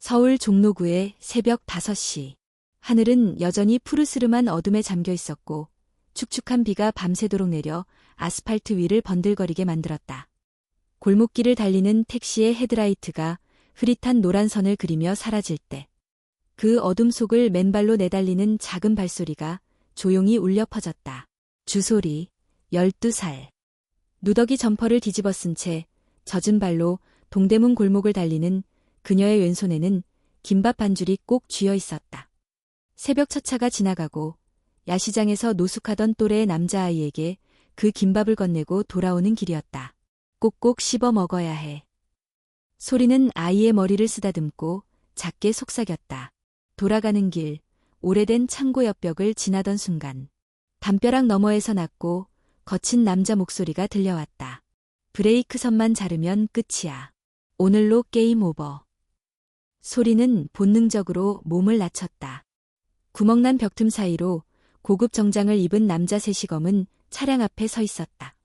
서울 종로구의 새벽 5시. 하늘은 여전히 푸르스름한 어둠에 잠겨 있었고 축축한 비가 밤새도록 내려 아스팔트 위를 번들거리게 만들었다. 골목길을 달리는 택시의 헤드라이트가 흐릿한 노란 선을 그리며 사라질 때 그 어둠 속을 맨발로 내달리는 작은 발소리가 조용히 울려 퍼졌다. 주소리 12살. 누더기 점퍼를 뒤집어 쓴 채 젖은 발로 동대문 골목을 달리는 그녀의 왼손에는 김밥 반줄이 꼭 쥐어 있었다. 새벽 첫 차가 지나가고 야시장에서 노숙하던 또래의 남자아이에게 그 김밥을 건네고 돌아오는 길이었다. 꼭꼭 씹어 먹어야 해. 소리는 아이의 머리를 쓰다듬고 작게 속삭였다. 돌아가는 길, 오래된 창고 옆벽을 지나던 순간 담벼락 너머에서 낮고 거친 남자 목소리가 들려왔다. 브레이크 선만 자르면 끝이야. 오늘로 게임 오버. 소리는 본능적으로 몸을 낮췄다. 구멍난 벽틈 사이로 고급 정장을 입은 남자 셋이검은 차량 앞에 서 있었다.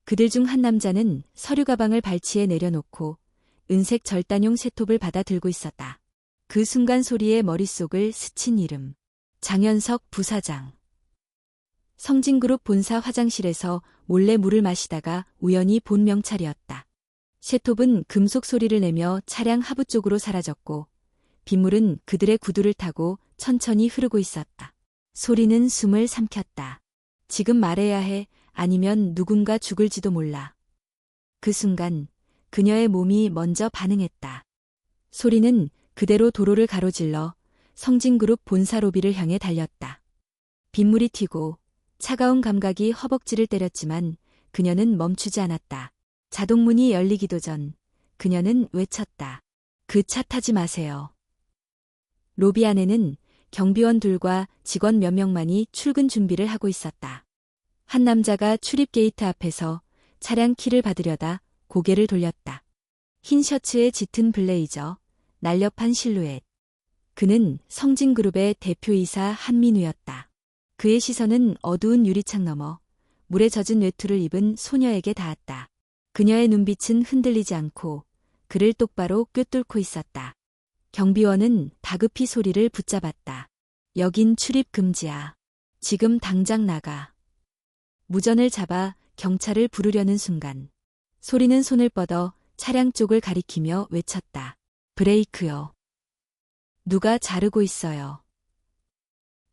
그들 중 한 남자는 서류 가방을 발치에 내려놓고 은색 절단용 쇠톱을 받아 들고 있었다. 그 순간 소리의 머릿속을 스친 이름. 장현석 부사장. 성진그룹 본사 화장실에서 몰래 물을 마시다가 우연히 본 명찰이었다. 쇠톱은 금속 소리를 내며 차량 하부 쪽으로 사라졌고 빗물은 그들의 구두를 타고 천천히 흐르고 있었다. 소리는 숨을 삼켰다. 지금 말해야 해. 아니면 누군가 죽을지도 몰라. 그 순간 그녀의 몸이 먼저 반응했다. 소리는 그대로 도로를 가로질러 성진그룹 본사 로비를 향해 달렸다. 빗물이 튀고 차가운 감각이 허벅지를 때렸지만 그녀는 멈추지 않았다. 자동문이 열리기도 전 그녀는 외쳤다. 그 차 타지 마세요. 로비 안에는 경비원 둘과 직원 몇 명만이 출근 준비를 하고 있었다. 한 남자가 출입 게이트 앞에서 차량 키를 받으려다 고개를 돌렸다. 흰 셔츠에 짙은 블레이저, 날렵한 실루엣. 그는 성진그룹의 대표이사 한민우였다. 그의 시선은 어두운 유리창 너머 물에 젖은 외투를 입은 소녀에게 닿았다. 그녀의 눈빛은 흔들리지 않고 그를 똑바로 꿰뚫고 있었다. 경비원은 다급히 소리를 붙잡았다. 여긴 출입 금지야. 지금 당장 나가. 무전을 잡아 경찰을 부르려는 순간 소리는 손을 뻗어 차량 쪽을 가리키며 외쳤다. 브레이크요. 누가 자르고 있어요.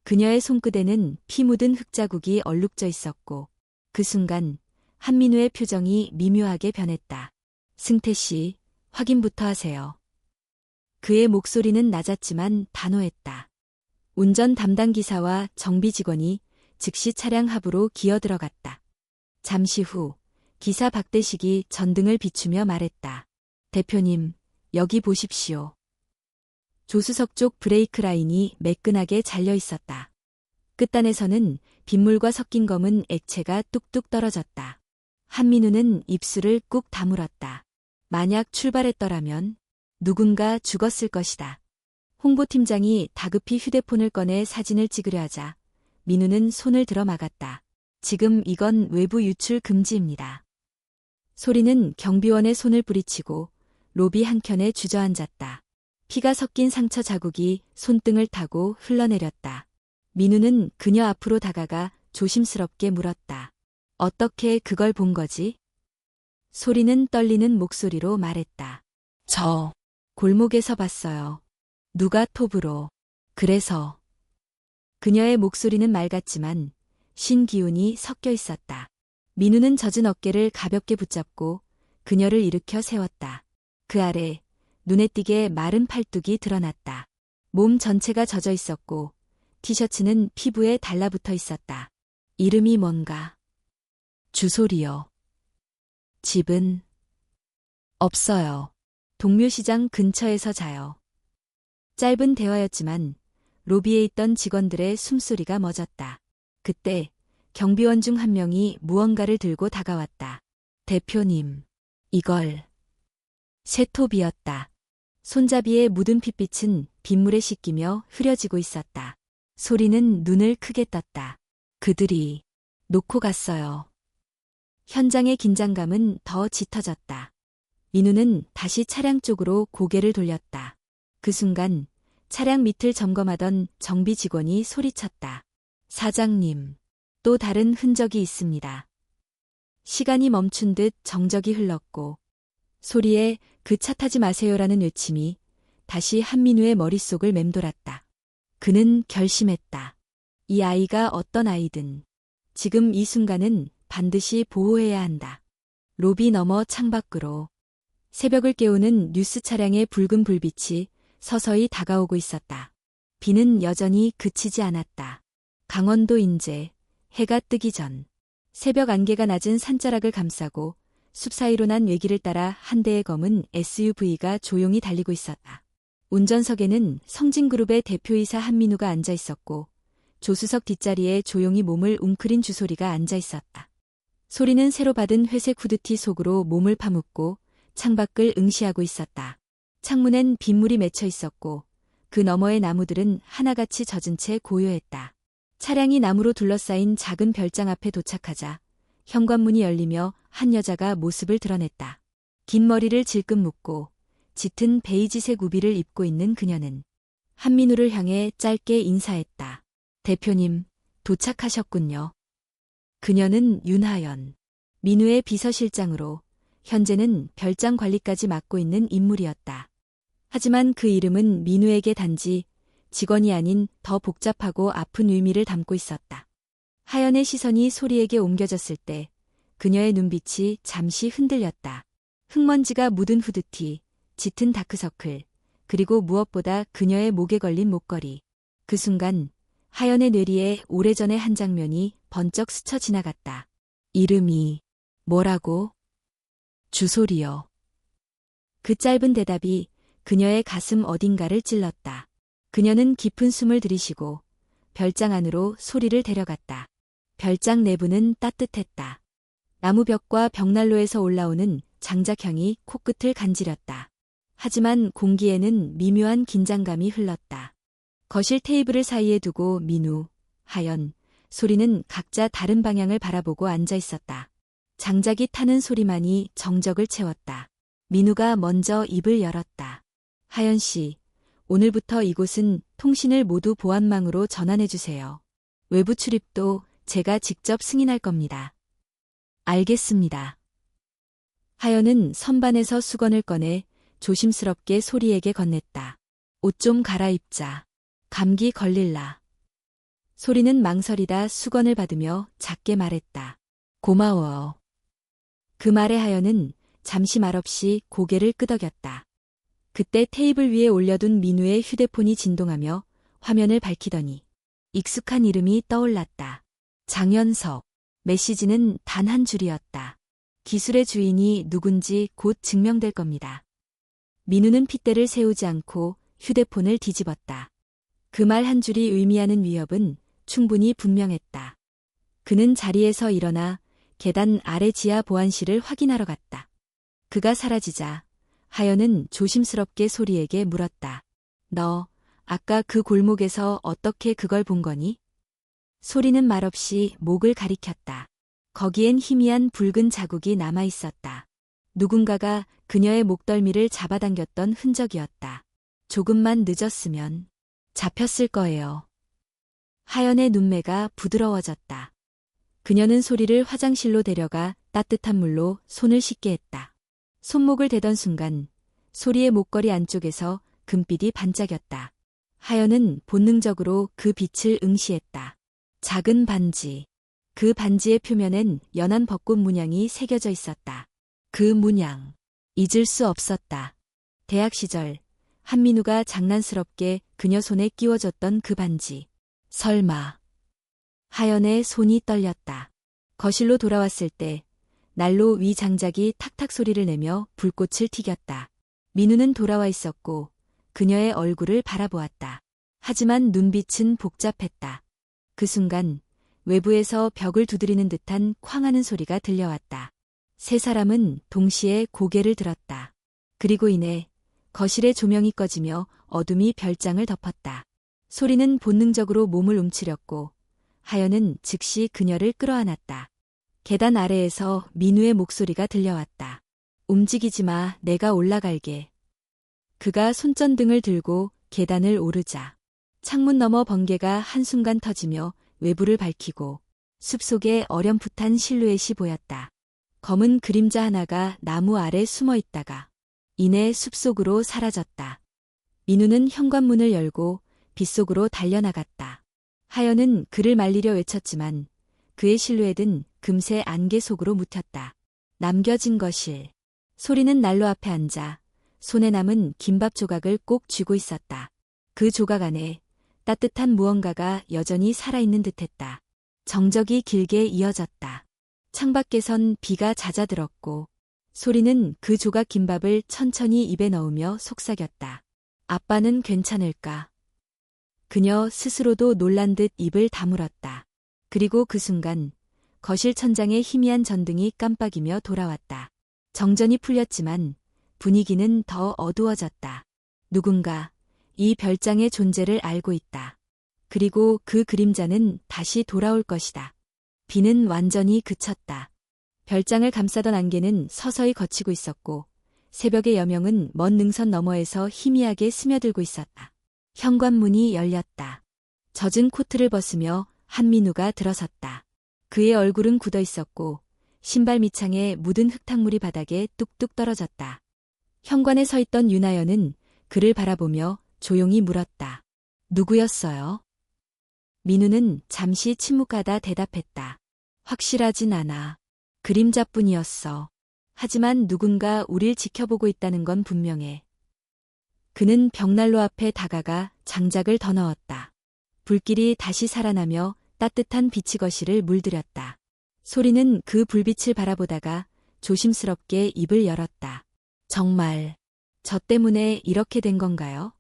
그녀의 손끝에는 피 묻은 흙자국이 얼룩져 있었고 그 순간 한민우의 표정이 미묘하게 변했다. 승태 씨, 확인부터 하세요. 그의 목소리는 낮았지만 단호했다. 운전 담당 기사와 정비 직원이 즉시 차량 하부로 기어 들어갔다. 잠시 후 기사 박대식이 전등을 비추며 말했다. 대표님, 여기 보십시오. 조수석 쪽 브레이크 라인이 매끈하게 잘려 있었다. 끝단에서는 빗물과 섞인 검은 액체가 뚝뚝 떨어졌다. 한민우는 입술을 꾹 다물었다. 만약 출발했더라면 누군가 죽었을 것이다. 홍보팀장이 다급히 휴대폰을 꺼내 사진을 찍으려 하자 민우는 손을 들어 막았다. 지금 이건 외부 유출 금지입니다. 소리는 경비원의 손을 뿌리치고 로비 한켠에 주저앉았다. 피가 섞인 상처 자국이 손등을 타고 흘러내렸다. 민우는 그녀 앞으로 다가가 조심스럽게 물었다. 어떻게 그걸 본 거지? 소리는 떨리는 목소리로 말했다. 저 골목에서 봤어요. 누가 톱으로. 그래서. 그녀의 목소리는 맑았지만 신 기운이 섞여 있었다. 민우는 젖은 어깨를 가볍게 붙잡고 그녀를 일으켜 세웠다. 그 아래 눈에 띄게 마른 팔뚝이 드러났다. 몸 전체가 젖어 있었고 티셔츠는 피부에 달라붙어 있었다. 이름이 뭔가? 주소리요. 집은? 없어요. 동묘시장 근처에서 자요. 짧은 대화였지만 로비에 있던 직원들의 숨소리가 멎었다. 그때 경비원 중 한 명이 무언가를 들고 다가왔다. 대표님, 이걸. 쇠톱이었다. 손잡이에 묻은 핏빛은 빗물에 씻기며 흐려지고 있었다. 소리는 눈을 크게 떴다. 그들이 놓고 갔어요. 현장의 긴장감은 더 짙어졌다. 민우는 다시 차량 쪽으로 고개를 돌렸다. 그 순간 차량 밑을 점검하던 정비 직원이 소리쳤다. 사장님, 또 다른 흔적이 있습니다. 시간이 멈춘 듯 정적이 흘렀고 소리에 그 차 타지 마세요라는 외침이 다시 한민우의 머릿속을 맴돌았다. 그는 결심했다. 이 아이가 어떤 아이든 지금 이 순간은 반드시 보호해야 한다. 로비 너머 창밖으로 새벽을 깨우는 뉴스 차량의 붉은 불빛이 서서히 다가오고 있었다. 비는 여전히 그치지 않았다. 강원도 인제 해가 뜨기 전 새벽 안개가 낮은 산자락을 감싸고 숲 사이로 난 외길을 따라 한 대의 검은 SUV가 조용히 달리고 있었다. 운전석에는 성진그룹의 대표이사 한민우가 앉아 있었고 조수석 뒷자리에 조용히 몸을 웅크린 주소리가 앉아 있었다. 소리는 새로 받은 회색 후드티 속으로 몸을 파묻고 창밖을 응시하고 있었다. 창문엔 빗물이 맺혀 있었고 그 너머의 나무들은 하나같이 젖은 채 고요했다. 차량이 나무로 둘러싸인 작은 별장 앞에 도착하자 현관문이 열리며 한 여자가 모습을 드러냈다. 긴 머리를 질끈 묶고 짙은 베이지색 우비를 입고 있는 그녀는 한민우를 향해 짧게 인사했다. 대표님, 도착하셨군요. 그녀는 윤하연, 민우의 비서실장으로 현재는 별장 관리까지 맡고 있는 인물이었다. 하지만 그 이름은 민우에게 단지 직원이 아닌 더 복잡하고 아픈 의미를 담고 있었다. 하연의 시선이 소리에게 옮겨졌을 때 그녀의 눈빛이 잠시 흔들렸다. 흙먼지가 묻은 후드티, 짙은 다크서클, 그리고 무엇보다 그녀의 목에 걸린 목걸이. 그 순간 하연의 뇌리에 오래전의 한 장면이 번쩍 스쳐 지나갔다. 이름이 뭐라고? 주소리요. 그 짧은 대답이 그녀의 가슴 어딘가를 찔렀다. 그녀는 깊은 숨을 들이쉬고 별장 안으로 소리를 데려갔다. 별장 내부는 따뜻했다. 나무벽과 벽난로에서 올라오는 장작향이 코끝을 간지렸다. 하지만 공기에는 미묘한 긴장감이 흘렀다. 거실 테이블을 사이에 두고 민우, 하연, 소리는 각자 다른 방향을 바라보고 앉아 있었다. 장작이 타는 소리만이 정적을 채웠다. 민우가 먼저 입을 열었다. 하연 씨, 오늘부터 이곳은 통신을 모두 보안망으로 전환해 주세요. 외부 출입도 제가 직접 승인할 겁니다. 알겠습니다. 하연은 선반에서 수건을 꺼내 조심스럽게 소리에게 건넸다. 옷 좀 갈아입자. 감기 걸릴라. 소리는 망설이다 수건을 받으며 작게 말했다. 고마워. 그 말에 하연은 잠시 말없이 고개를 끄덕였다. 그때 테이블 위에 올려둔 민우의 휴대폰이 진동하며 화면을 밝히더니 익숙한 이름이 떠올랐다. 장현석. 메시지는 단 한 줄이었다. 기술의 주인이 누군지 곧 증명될 겁니다. 민우는 핏대를 세우지 않고 휴대폰을 뒤집었다. 그 말 한 줄이 의미하는 위협은 충분히 분명했다. 그는 자리에서 일어나 계단 아래 지하 보안실을 확인하러 갔다. 그가 사라지자 하연은 조심스럽게 소리에게 물었다. 너 아까 그 골목에서 어떻게 그걸 본 거니? 소리는 말없이 목을 가리켰다. 거기엔 희미한 붉은 자국이 남아 있었다. 누군가가 그녀의 목덜미를 잡아당겼던 흔적이었다. 조금만 늦었으면 잡혔을 거예요. 하연의 눈매가 부드러워졌다. 그녀는 소리를 화장실로 데려가 따뜻한 물로 손을 씻게 했다. 손목을 대던 순간 소리의 목걸이 안쪽에서 금빛이 반짝였다. 하연은 본능적으로 그 빛을 응시했다. 작은 반지. 그 반지의 표면엔 연한 벚꽃 문양이 새겨져 있었다. 그 문양. 잊을 수 없었다. 대학 시절 한민우가 장난스럽게 그녀 손에 끼워줬던 그 반지. 설마. 하연의 손이 떨렸다. 거실로 돌아왔을 때 난로 위 장작이 탁탁 소리를 내며 불꽃을 튀겼다. 민우는 돌아와 있었고 그녀의 얼굴을 바라보았다. 하지만 눈빛은 복잡했다. 그 순간 외부에서 벽을 두드리는 듯한 쾅하는 소리가 들려왔다. 세 사람은 동시에 고개를 들었다. 그리고 이내 거실의 조명이 꺼지며 어둠이 별장을 덮었다. 소리는 본능적으로 몸을 움츠렸고 하연은 즉시 그녀를 끌어안았다. 계단 아래에서 민우의 목소리가 들려왔다. 움직이지 마, 내가 올라갈게. 그가 손전등을 들고 계단을 오르자 창문 너머 번개가 한순간 터지며 외부를 밝히고 숲속에 어렴풋한 실루엣이 보였다. 검은 그림자 하나가 나무 아래 숨어 있다가 이내 숲속으로 사라졌다. 민우는 현관문을 열고 빗속으로 달려나갔다. 하연은 그를 말리려 외쳤지만 그의 실루엣은 금세 안개 속으로 묻혔다. 남겨진 것일. 소리는 난로 앞에 앉아 손에 남은 김밥 조각을 꼭 쥐고 있었다. 그 조각 안에 따뜻한 무언가가 여전히 살아있는 듯했다. 정적이 길게 이어졌다. 창밖에선 비가 잦아들었고 소리는 그 조각 김밥을 천천히 입에 넣으며 속삭였다. 아빠는 괜찮을까? 그녀 스스로도 놀란 듯 입을 다물었다. 그리고 그 순간 거실 천장에 희미한 전등이 깜빡이며 돌아왔다. 정전이 풀렸지만 분위기는 더 어두워졌다. 누군가 이 별장의 존재를 알고 있다. 그리고 그 그림자는 다시 돌아올 것이다. 비는 완전히 그쳤다. 별장을 감싸던 안개는 서서히 걷히고 있었고 새벽의 여명은 먼 능선 너머에서 희미하게 스며들고 있었다. 현관문이 열렸다. 젖은 코트를 벗으며 한민우가 들어섰다. 그의 얼굴은 굳어 있었고 신발 밑창에 묻은 흙탕물이 바닥에 뚝뚝 떨어졌다. 현관에 서 있던 윤하연은 그를 바라보며 조용히 물었다. 누구였어요? 민우는 잠시 침묵하다 대답했다. 확실하진 않아. 그림자뿐이었어. 하지만 누군가 우릴 지켜보고 있다는 건 분명해. 그는 벽난로 앞에 다가가 장작을 더 넣었다. 불길이 다시 살아나며 따뜻한 빛이 거실을 물들였다. 소리는 그 불빛을 바라보다가 조심스럽게 입을 열었다. 정말 저 때문에 이렇게 된 건가요?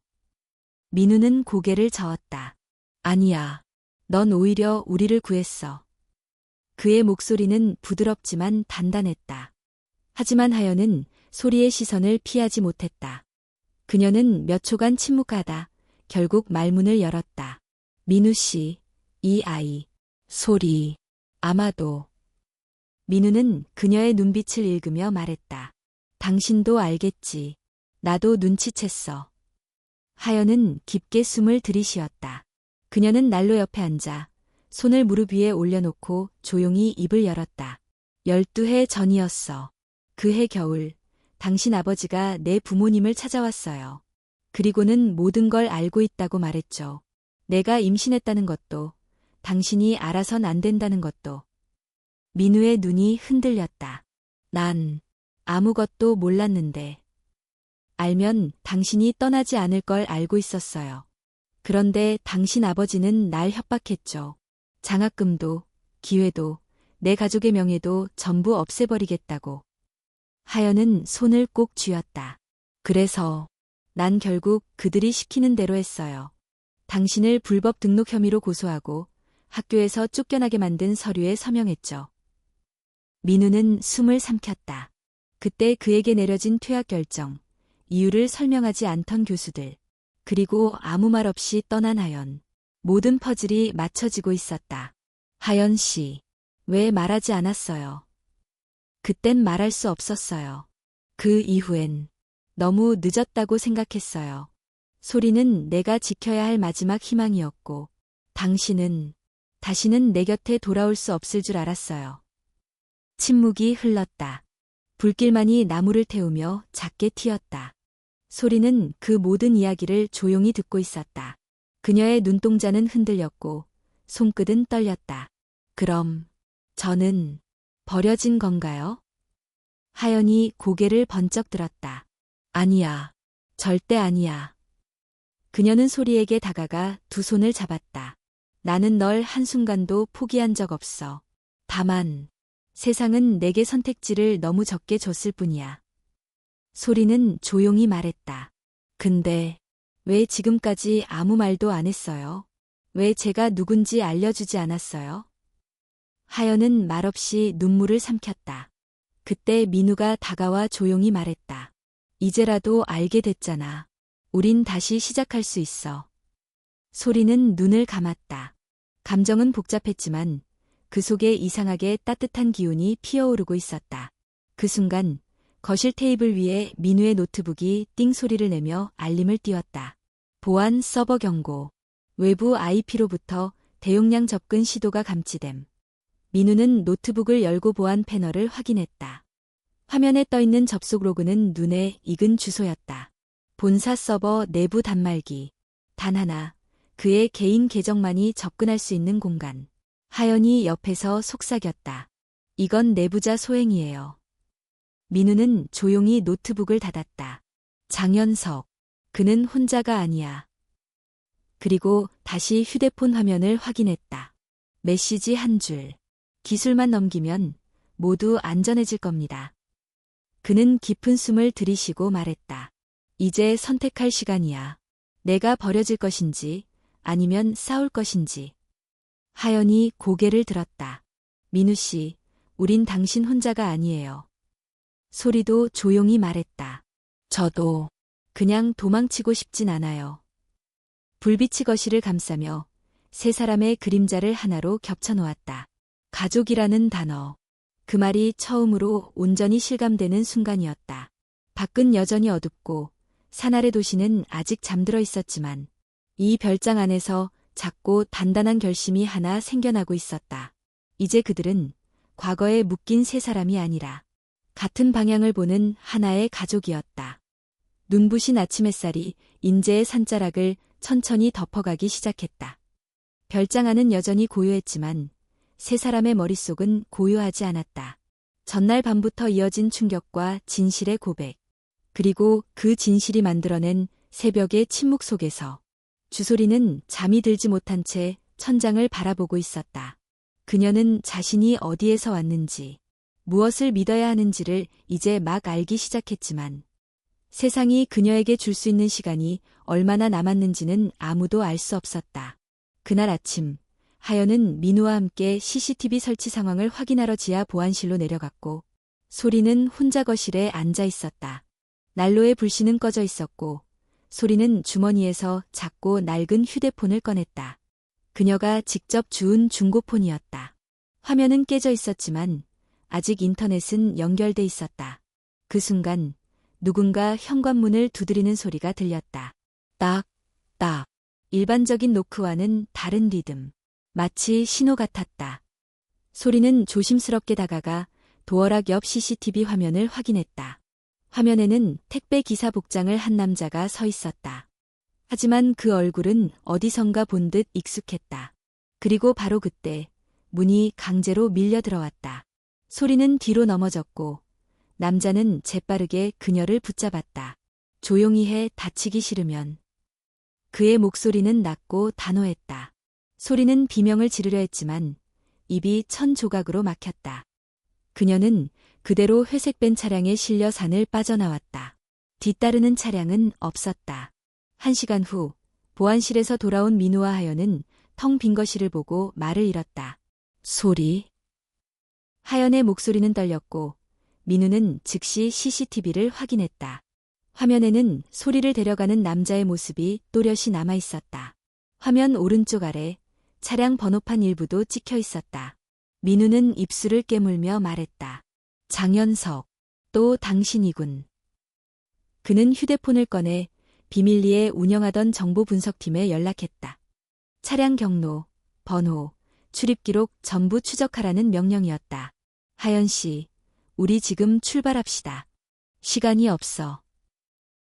민우는 고개를 저었다. 아니야. 넌 오히려 우리를 구했어. 그의 목소리는 부드럽지만 단단했다. 하지만 하연은 소리의 시선을 피하지 못했다. 그녀는 몇 초간 침묵하다 결국 말문을 열었다. 민우 씨, 이 아이, 소리, 아마도. 민우는 그녀의 눈빛을 읽으며 말했다. 당신도 알겠지. 나도 눈치챘어. 하연은 깊게 숨을 들이쉬었다. 그녀는 난로 옆에 앉아 손을 무릎 위에 올려놓고 조용히 입을 열었다. 12해 전이었어. 그해 겨울, 당신 아버지가 내 부모님을 찾아왔어요. 그리고는 모든 걸 알고 있다고 말했죠. 내가 임신했다는 것도, 당신이 알아선 안 된다는 것도. 민우의 눈이 흔들렸다. 난 아무것도 몰랐는데. 알면 당신이 떠나지 않을 걸 알고 있었어요. 그런데 당신 아버지는 날 협박했죠. 장학금도, 기회도, 내 가족의 명예도 전부 없애버리겠다고. 하연은 손을 꼭 쥐었다. 그래서 난 결국 그들이 시키는 대로 했어요. 당신을 불법 등록 혐의로 고소하고 학교에서 쫓겨나게 만든 서류에 서명했죠. 민우는 숨을 삼켰다. 그때 그에게 내려진 퇴학 결정, 이유를 설명하지 않던 교수들, 그리고 아무 말 없이 떠난 하연. 모든 퍼즐이 맞춰지고 있었다. 하연 씨, 왜 말하지 않았어요? 그땐 말할 수 없었어요. 그 이후엔 너무 늦었다고 생각했어요. 소리는 내가 지켜야 할 마지막 희망이었고, 당신은 다시는 내 곁에 돌아올 수 없을 줄 알았어요. 침묵이 흘렀다. 불길만이 나무를 태우며 작게 튀었다. 소리는 그 모든 이야기를 조용히 듣고 있었다. 그녀의 눈동자는 흔들렸고 손끝은 떨렸다. 그럼 저는 버려진 건가요? 하연이 고개를 번쩍 들었다. 아니야. 절대 아니야. 그녀는 소리에게 다가가 두 손을 잡았다. 나는 널 한순간도 포기한 적 없어. 다만 세상은 내게 선택지를 너무 적게 줬을 뿐이야. 소리는 조용히 말했다. 근데 왜 지금까지 아무 말도 안 했어요? 왜 제가 누군지 알려주지 않았어요? 하연은 말없이 눈물을 삼켰다. 그때 민우가 다가와 조용히 말했다. 이제라도 알게 됐잖아. 우린 다시 시작할 수 있어. 소리는 눈을 감았다. 감정은 복잡했지만 그 속에 이상하게 따뜻한 기운이 피어오르고 있었다. 그 순간 거실 테이블 위에 민우의 노트북이 띵 소리를 내며 알림을 띄웠다. 보안 서버 경고. 외부 IP로부터 대용량 접근 시도가 감지됨. 민우는 노트북을 열고 보안 패널을 확인했다. 화면에 떠있는 접속 로그는 눈에 익은 주소였다. 본사 서버 내부 단말기. 단 하나, 그의 개인 계정만이 접근할 수 있는 공간. 하연이 옆에서 속삭였다. 이건 내부자 소행이에요. 민우는 조용히 노트북을 닫았다. 장현석. 그는 혼자가 아니야. 그리고 다시 휴대폰 화면을 확인했다. 메시지 한 줄. 기술만 넘기면 모두 안전해질 겁니다. 그는 깊은 숨을 들이쉬고 말했다. 이제 선택할 시간이야. 내가 버려질 것인지 아니면 싸울 것인지. 하연이 고개를 들었다. 민우 씨, 우린 당신 혼자가 아니에요. 소리도 조용히 말했다. 저도 그냥 도망치고 싶진 않아요. 불빛이 거실을 감싸며 세 사람의 그림자를 하나로 겹쳐놓았다. 가족이라는 단어. 그 말이 처음으로 온전히 실감되는 순간이었다. 밖은 여전히 어둡고 산아래 도시는 아직 잠들어 있었지만 이 별장 안에서 작고 단단한 결심이 하나 생겨나고 있었다. 이제 그들은 과거에 묶인 세 사람이 아니라 같은 방향을 보는 하나의 가족이었다. 눈부신 아침 햇살이 인제의 산자락을 천천히 덮어가기 시작했다. 별장 안은 여전히 고요했지만 세 사람의 머릿속은 고요하지 않았다. 전날 밤부터 이어진 충격과 진실의 고백, 그리고 그 진실이 만들어낸 새벽의 침묵 속에서 주소리는 잠이 들지 못한 채 천장을 바라보고 있었다. 그녀는 자신이 어디에서 왔는지, 무엇을 믿어야 하는지를 이제 막 알기 시작했지만 세상이 그녀에게 줄 수 있는 시간이 얼마나 남았는지는 아무도 알 수 없었다. 그날 아침, 하연은 민우와 함께 CCTV 설치 상황을 확인하러 지하 보안실로 내려갔고 소리는 혼자 거실에 앉아 있었다. 난로의 불씨는 꺼져 있었고 소리는 주머니에서 작고 낡은 휴대폰을 꺼냈다. 그녀가 직접 주운 중고폰이었다. 화면은 깨져 있었지만 아직 인터넷은 연결돼 있었다. 그 순간 누군가 현관문을 두드리는 소리가 들렸다. 딱, 딱. 일반적인 노크와는 다른 리듬. 마치 신호 같았다. 소리는 조심스럽게 다가가 도어락 옆 CCTV 화면을 확인했다. 화면에는 택배 기사 복장을 한 남자가 서 있었다. 하지만 그 얼굴은 어디선가 본 듯 익숙했다. 그리고 바로 그때 문이 강제로 밀려 들어왔다. 소리는 뒤로 넘어졌고 남자는 재빠르게 그녀를 붙잡았다. 조용히 해, 다치기 싫으면. 그의 목소리는 낮고 단호했다. 소리는 비명을 지르려 했지만 입이 천 조각으로 막혔다. 그녀는 그대로 회색벤 차량에 실려 산을 빠져나왔다. 뒤따르는 차량은 없었다. 1시간 후 보안실에서 돌아온 민우와 하연은 텅 빈 거실을 보고 말을 잃었다. 소리. 하연의 목소리는 떨렸고 민우는 즉시 CCTV를 확인했다. 화면에는 소리를 데려가는 남자의 모습이 또렷이 남아 있었다. 화면 오른쪽 아래 차량 번호판 일부도 찍혀 있었다. 민우는 입술을 깨물며 말했다. 장현석, 또 당신이군. 그는 휴대폰을 꺼내 비밀리에 운영하던 정보분석팀에 연락했다. 차량 경로, 번호, 출입기록 전부 추적하라는 명령이었다. 하연 씨, 우리 지금 출발합시다. 시간이 없어.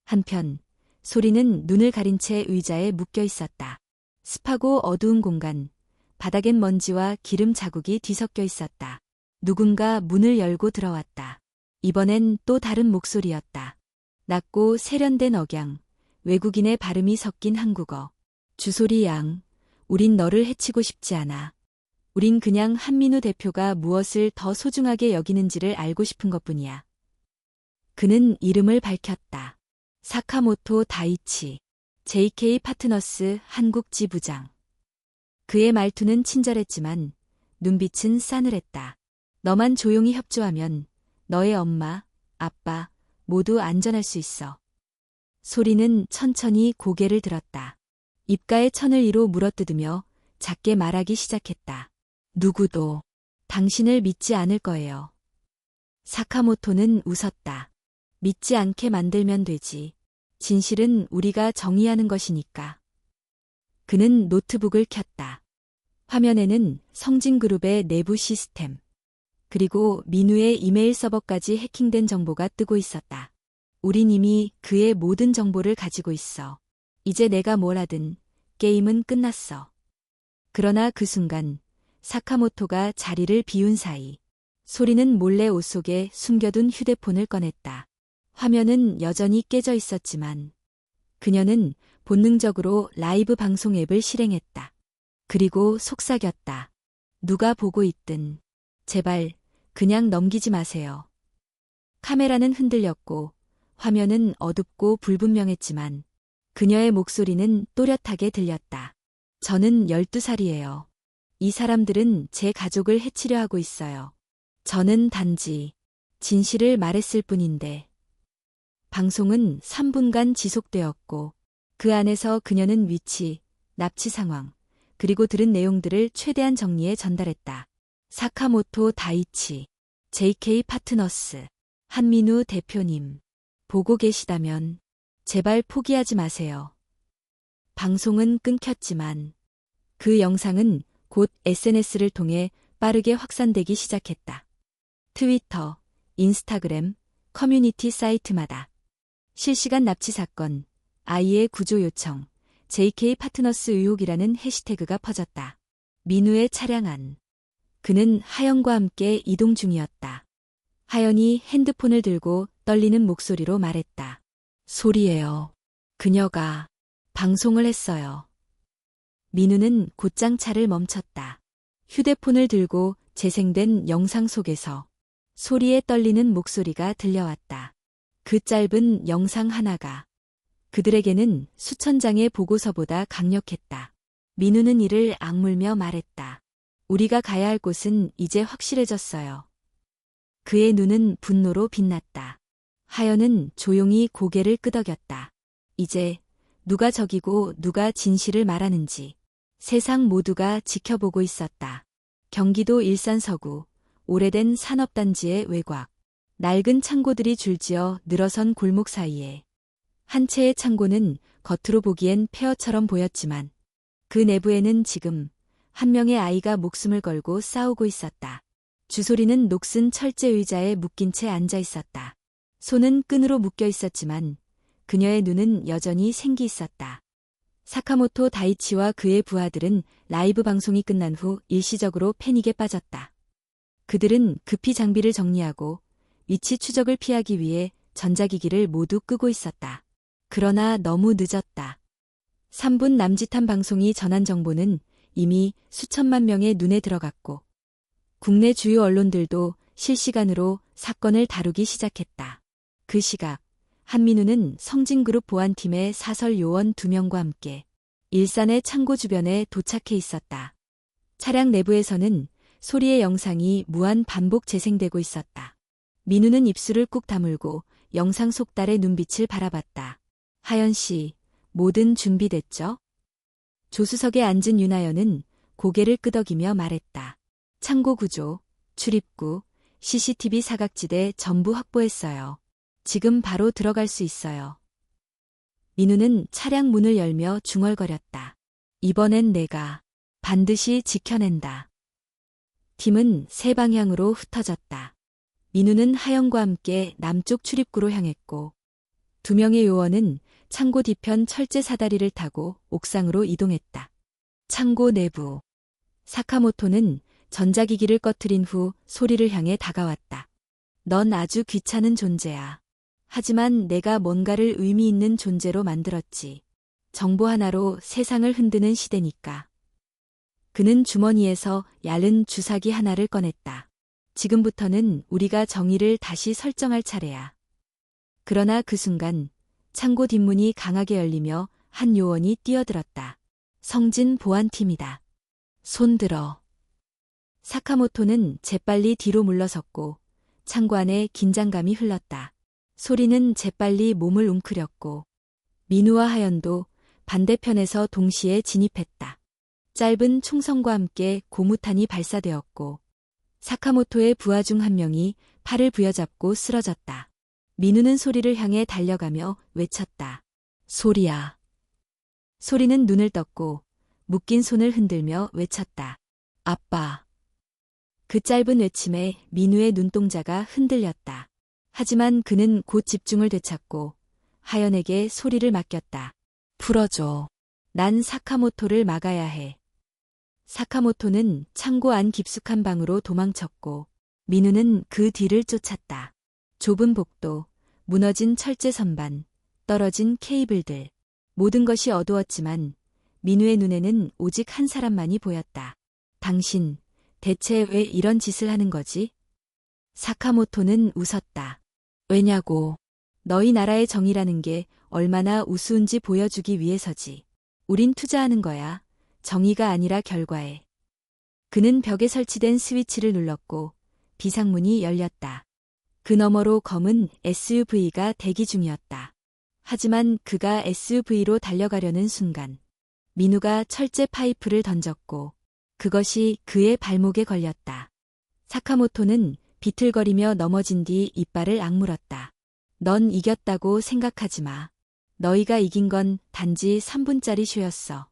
한편 소리는 눈을 가린 채 의자에 묶여 있었다. 습하고 어두운 공간, 바닥엔 먼지와 기름 자국이 뒤섞여 있었다. 누군가 문을 열고 들어왔다. 이번엔 또 다른 목소리였다. 낮고 세련된 억양, 외국인의 발음이 섞인 한국어. 주소리 양, 우린 너를 해치고 싶지 않아. 우린 그냥 한민우 대표가 무엇을 더 소중하게 여기는지를 알고 싶은 것뿐이야. 그는 이름을 밝혔다. 사카모토 다이치, JK 파트너스 한국 지부장. 그의 말투는 친절했지만 눈빛은 싸늘했다. 너만 조용히 협조하면 너의 엄마, 아빠 모두 안전할 수 있어. 소리는 천천히 고개를 들었다. 입가에 천을 이로 물어뜯으며 작게 말하기 시작했다. 누구도 당신을 믿지 않을 거예요. 사카모토는 웃었다. 믿지 않게 만들면 되지. 진실은 우리가 정의하는 것이니까. 그는 노트북을 켰다. 화면에는 성진그룹의 내부 시스템, 그리고 민우의 이메일 서버까지 해킹된 정보가 뜨고 있었다. 우린 이미 그의 모든 정보를 가지고 있어. 이제 내가 뭘 하든 게임은 끝났어. 그러나 그 순간 사카모토가 자리를 비운 사이 소리는 몰래 옷 속에 숨겨둔 휴대폰을 꺼냈다. 화면은 여전히 깨져 있었지만 그녀는 본능적으로 라이브 방송 앱을 실행했다. 그리고 속삭였다. 누가 보고 있든 제발 그냥 넘기지 마세요. 카메라는 흔들렸고 화면은 어둡고 불분명했지만 그녀의 목소리는 또렷하게 들렸다. 저는 12살이에요. 이 사람들은 제 가족을 해치려 하고 있어요. 저는 단지 진실을 말했을 뿐인데. 방송은 3분간 지속되었고 그 안에서 그녀는 위치, 납치 상황, 그리고 들은 내용들을 최대한 정리해 전달했다. 사카모토 다이치, JK 파트너스, 한민우 대표님, 보고 계시다면 제발 포기하지 마세요. 방송은 끊겼지만 그 영상은 곧 SNS를 통해 빠르게 확산되기 시작했다. 트위터, 인스타그램, 커뮤니티 사이트마다 실시간 납치 사건, 아이의 구조 요청, JK 파트너스 의혹이라는 해시태그가 퍼졌다. 민우의 차량 안. 그는 하연과 함께 이동 중이었다. 하연이 핸드폰을 들고 떨리는 목소리로 말했다. 소리예요. 그녀가 방송을 했어요. 민우는 곧장 차를 멈췄다. 휴대폰을 들고 재생된 영상 속에서 소리에 떨리는 목소리가 들려왔다. 그 짧은 영상 하나가 그들에게는 수천 장의 보고서보다 강력했다. 민우는 이를 악물며 말했다. 우리가 가야 할 곳은 이제 확실해졌어요. 그의 눈은 분노로 빛났다. 하연은 조용히 고개를 끄덕였다. 이제 누가 적이고 누가 진실을 말하는지 세상 모두가 지켜보고 있었다. 경기도 일산 서구 오래된 산업단지의 외곽. 낡은 창고들이 줄지어 늘어선 골목 사이에 한 채의 창고는 겉으로 보기엔 폐허처럼 보였지만 그 내부에는 지금 한 명의 아이가 목숨을 걸고 싸우고 있었다. 주소리는 녹슨 철제 의자에 묶인 채 앉아 있었다. 손은 끈으로 묶여 있었지만 그녀의 눈은 여전히 생기 있었다. 사카모토 다이치와 그의 부하들은 라이브 방송이 끝난 후 일시적으로 패닉에 빠졌다. 그들은 급히 장비를 정리하고 위치 추적을 피하기 위해 전자기기를 모두 끄고 있었다. 그러나 너무 늦었다. 3분 남짓한 방송이 전한 정보는 이미 수천만 명의 눈에 들어갔고 국내 주요 언론들도 실시간으로 사건을 다루기 시작했다. 그 시각 한민우는 성진그룹 보안팀의 사설 요원 2명과 함께 일산의 창고 주변에 도착해 있었다. 차량 내부에서는 소리의 영상이 무한 반복 재생되고 있었다. 민우는 입술을 꾹 다물고 영상 속달의 눈빛을 바라봤다. 하연 씨, 뭐든 준비됐죠? 조수석에 앉은 윤하연은 고개를 끄덕이며 말했다. 창고 구조, 출입구, CCTV 사각지대 전부 확보했어요. 지금 바로 들어갈 수 있어요. 민우는 차량 문을 열며 중얼거렸다. 이번엔 내가 반드시 지켜낸다. 팀은 세 방향으로 흩어졌다. 민우는 하연과 함께 남쪽 출입구로 향했고 2명의 요원은 창고 뒤편 철제 사다리를 타고 옥상으로 이동했다. 창고 내부. 사카모토는 전자기기를 꺼트린 후 소리를 향해 다가왔다. 넌 아주 귀찮은 존재야. 하지만 내가 뭔가를 의미 있는 존재로 만들었지. 정보 하나로 세상을 흔드는 시대니까. 그는 주머니에서 얇은 주사기 하나를 꺼냈다. 지금부터는 우리가 정의를 다시 설정할 차례야. 그러나 그 순간 창고 뒷문이 강하게 열리며 한 요원이 뛰어들었다. 성진 보안팀이다. 손들어. 사카모토는 재빨리 뒤로 물러섰고 창고 안에 긴장감이 흘렀다. 소리는 재빨리 몸을 웅크렸고 민우와 하연도 반대편에서 동시에 진입했다. 짧은 총성과 함께 고무탄이 발사되었고 사카모토의 부하 중 한 명이 팔을 부여잡고 쓰러졌다. 민우는 소리를 향해 달려가며 외쳤다. 소리야. 소리는 눈을 떴고 묶인 손을 흔들며 외쳤다. 아빠. 그 짧은 외침에 민우의 눈동자가 흔들렸다. 하지만 그는 곧 집중을 되찾고 하연에게 소리를 맡겼다. 풀어줘. 난 사카모토를 막아야 해. 사카모토는 창고 안 깊숙한 방으로 도망쳤고 민우는 그 뒤를 쫓았다. 좁은 복도, 무너진 철제 선반, 떨어진 케이블들. 모든 것이 어두웠지만 민우의 눈에는 오직 한 사람만이 보였다. 당신, 대체 왜 이런 짓을 하는 거지? 사카모토는 웃었다. 왜냐고. 너희 나라의 정의라는 게 얼마나 우스운지 보여주기 위해서지. 우린 투자하는 거야. 정의가 아니라 결과에. 그는 벽에 설치된 스위치를 눌렀고 비상문이 열렸다. 그 너머로 검은 SUV가 대기 중이었다. 하지만 그가 SUV로 달려가려는 순간 민우가 철제 파이프를 던졌고 그것이 그의 발목에 걸렸다. 사카모토는 비틀거리며 넘어진 뒤 이빨을 악물었다. 넌 이겼다고 생각하지 마. 너희가 이긴 건 단지 3분짜리 쇼였어.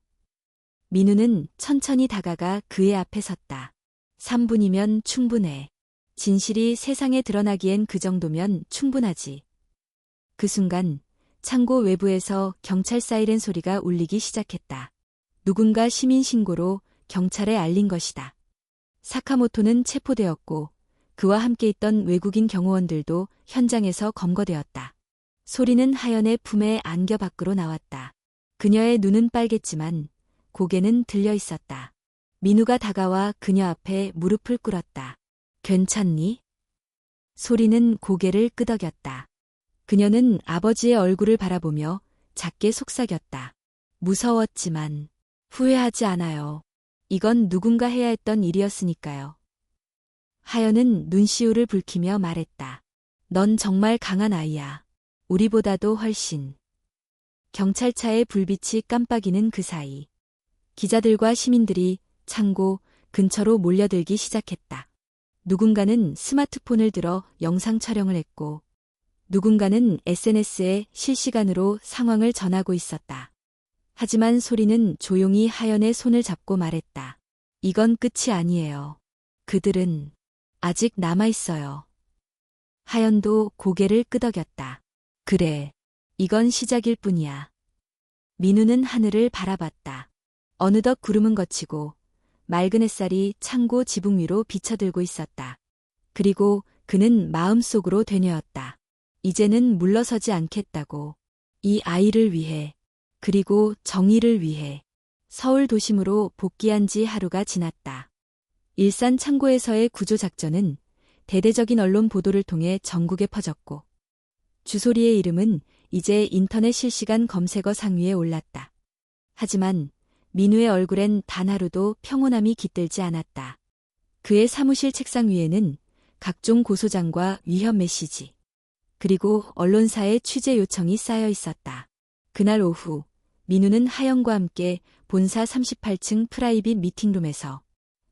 민우는 천천히 다가가 그의 앞에 섰다. 3분이면 충분해. 진실이 세상에 드러나기엔 그 정도면 충분하지. 그 순간 창고 외부에서 경찰 사이렌 소리가 울리기 시작했다. 누군가 시민 신고로 경찰에 알린 것이다. 사카모토는 체포되었고 그와 함께 있던 외국인 경호원들도 현장에서 검거되었다. 소리는 하연의 품에 안겨 밖으로 나왔다. 그녀의 눈은 빨갰지만 고개는 들려 있었다. 민우가 다가와 그녀 앞에 무릎을 꿇었다. 괜찮니? 소리는 고개를 끄덕였다. 그녀는 아버지의 얼굴을 바라보며 작게 속삭였다. 무서웠지만 후회하지 않아요. 이건 누군가 해야 했던 일이었으니까요. 하연은 눈시울을 붉히며 말했다. 넌 정말 강한 아이야. 우리보다도 훨씬. 경찰차의 불빛이 깜빡이는 그 사이 기자들과 시민들이 창고 근처로 몰려들기 시작했다. 누군가는 스마트폰을 들어 영상 촬영을 했고 누군가는 SNS에 실시간으로 상황을 전하고 있었다. 하지만 소리는 조용히 하연의 손을 잡고 말했다. 이건 끝이 아니에요. 그들은 아직 남아있어요. 하연도 고개를 끄덕였다. 그래, 이건 시작일 뿐이야. 민우는 하늘을 바라봤다. 어느덧 구름은 걷히고 맑은 햇살이 창고 지붕 위로 비쳐들고 있었다. 그리고 그는 마음속으로 되뇌었다. 이제는 물러서지 않겠다고. 이 아이를 위해, 그리고 정의를 위해. 서울 도심으로 복귀한 지 하루가 지났다. 일산 창고에서의 구조작전은 대대적인 언론 보도를 통해 전국에 퍼졌고 주소리의 이름은 이제 인터넷 실시간 검색어 상위에 올랐다. 하지만 민우의 얼굴엔 단 하루도 평온함이 깃들지 않았다. 그의 사무실 책상 위에는 각종 고소장과 위협 메시지, 그리고 언론사의 취재 요청이 쌓여 있었다. 그날 오후, 민우는 하연과 함께 본사 38층 프라이빗 미팅룸에서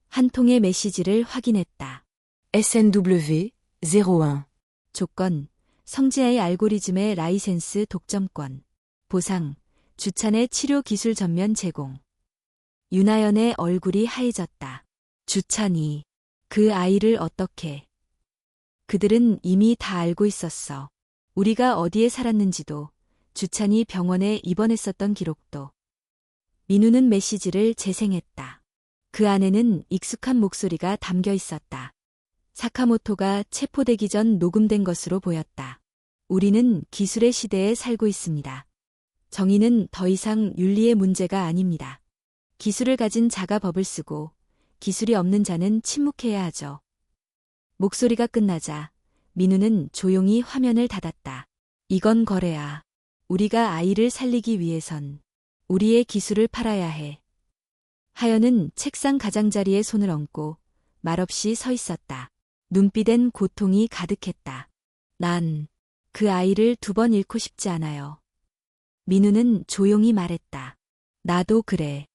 한 통의 메시지를 확인했다. SNW 01 조건, 성지아의 알고리즘의 라이센스 독점권, 보상, 주차 내 치료 기술 전면 제공. 윤하연의 얼굴이 하얘졌다. 주찬이 그 아이를 어떻게? 그들은 이미 다 알고 있었어. 우리가 어디에 살았는지도, 주찬이 병원에 입원했었던 기록도. 민우는 메시지를 재생했다. 그 안에는 익숙한 목소리가 담겨 있었다. 사카모토가 체포되기 전 녹음된 것으로 보였다. 우리는 기술의 시대에 살고 있습니다. 정의는 더 이상 윤리의 문제가 아닙니다. 기술을 가진 자가 법을 쓰고 기술이 없는 자는 침묵해야 하죠. 목소리가 끝나자 민우는 조용히 화면을 닫았다. 이건 거래야. 우리가 아이를 살리기 위해선 우리의 기술을 팔아야 해. 하연은 책상 가장자리에 손을 얹고 말없이 서 있었다. 눈빛엔 고통이 가득했다. 난 그 아이를 2번 잃고 싶지 않아요. 민우는 조용히 말했다. 나도 그래.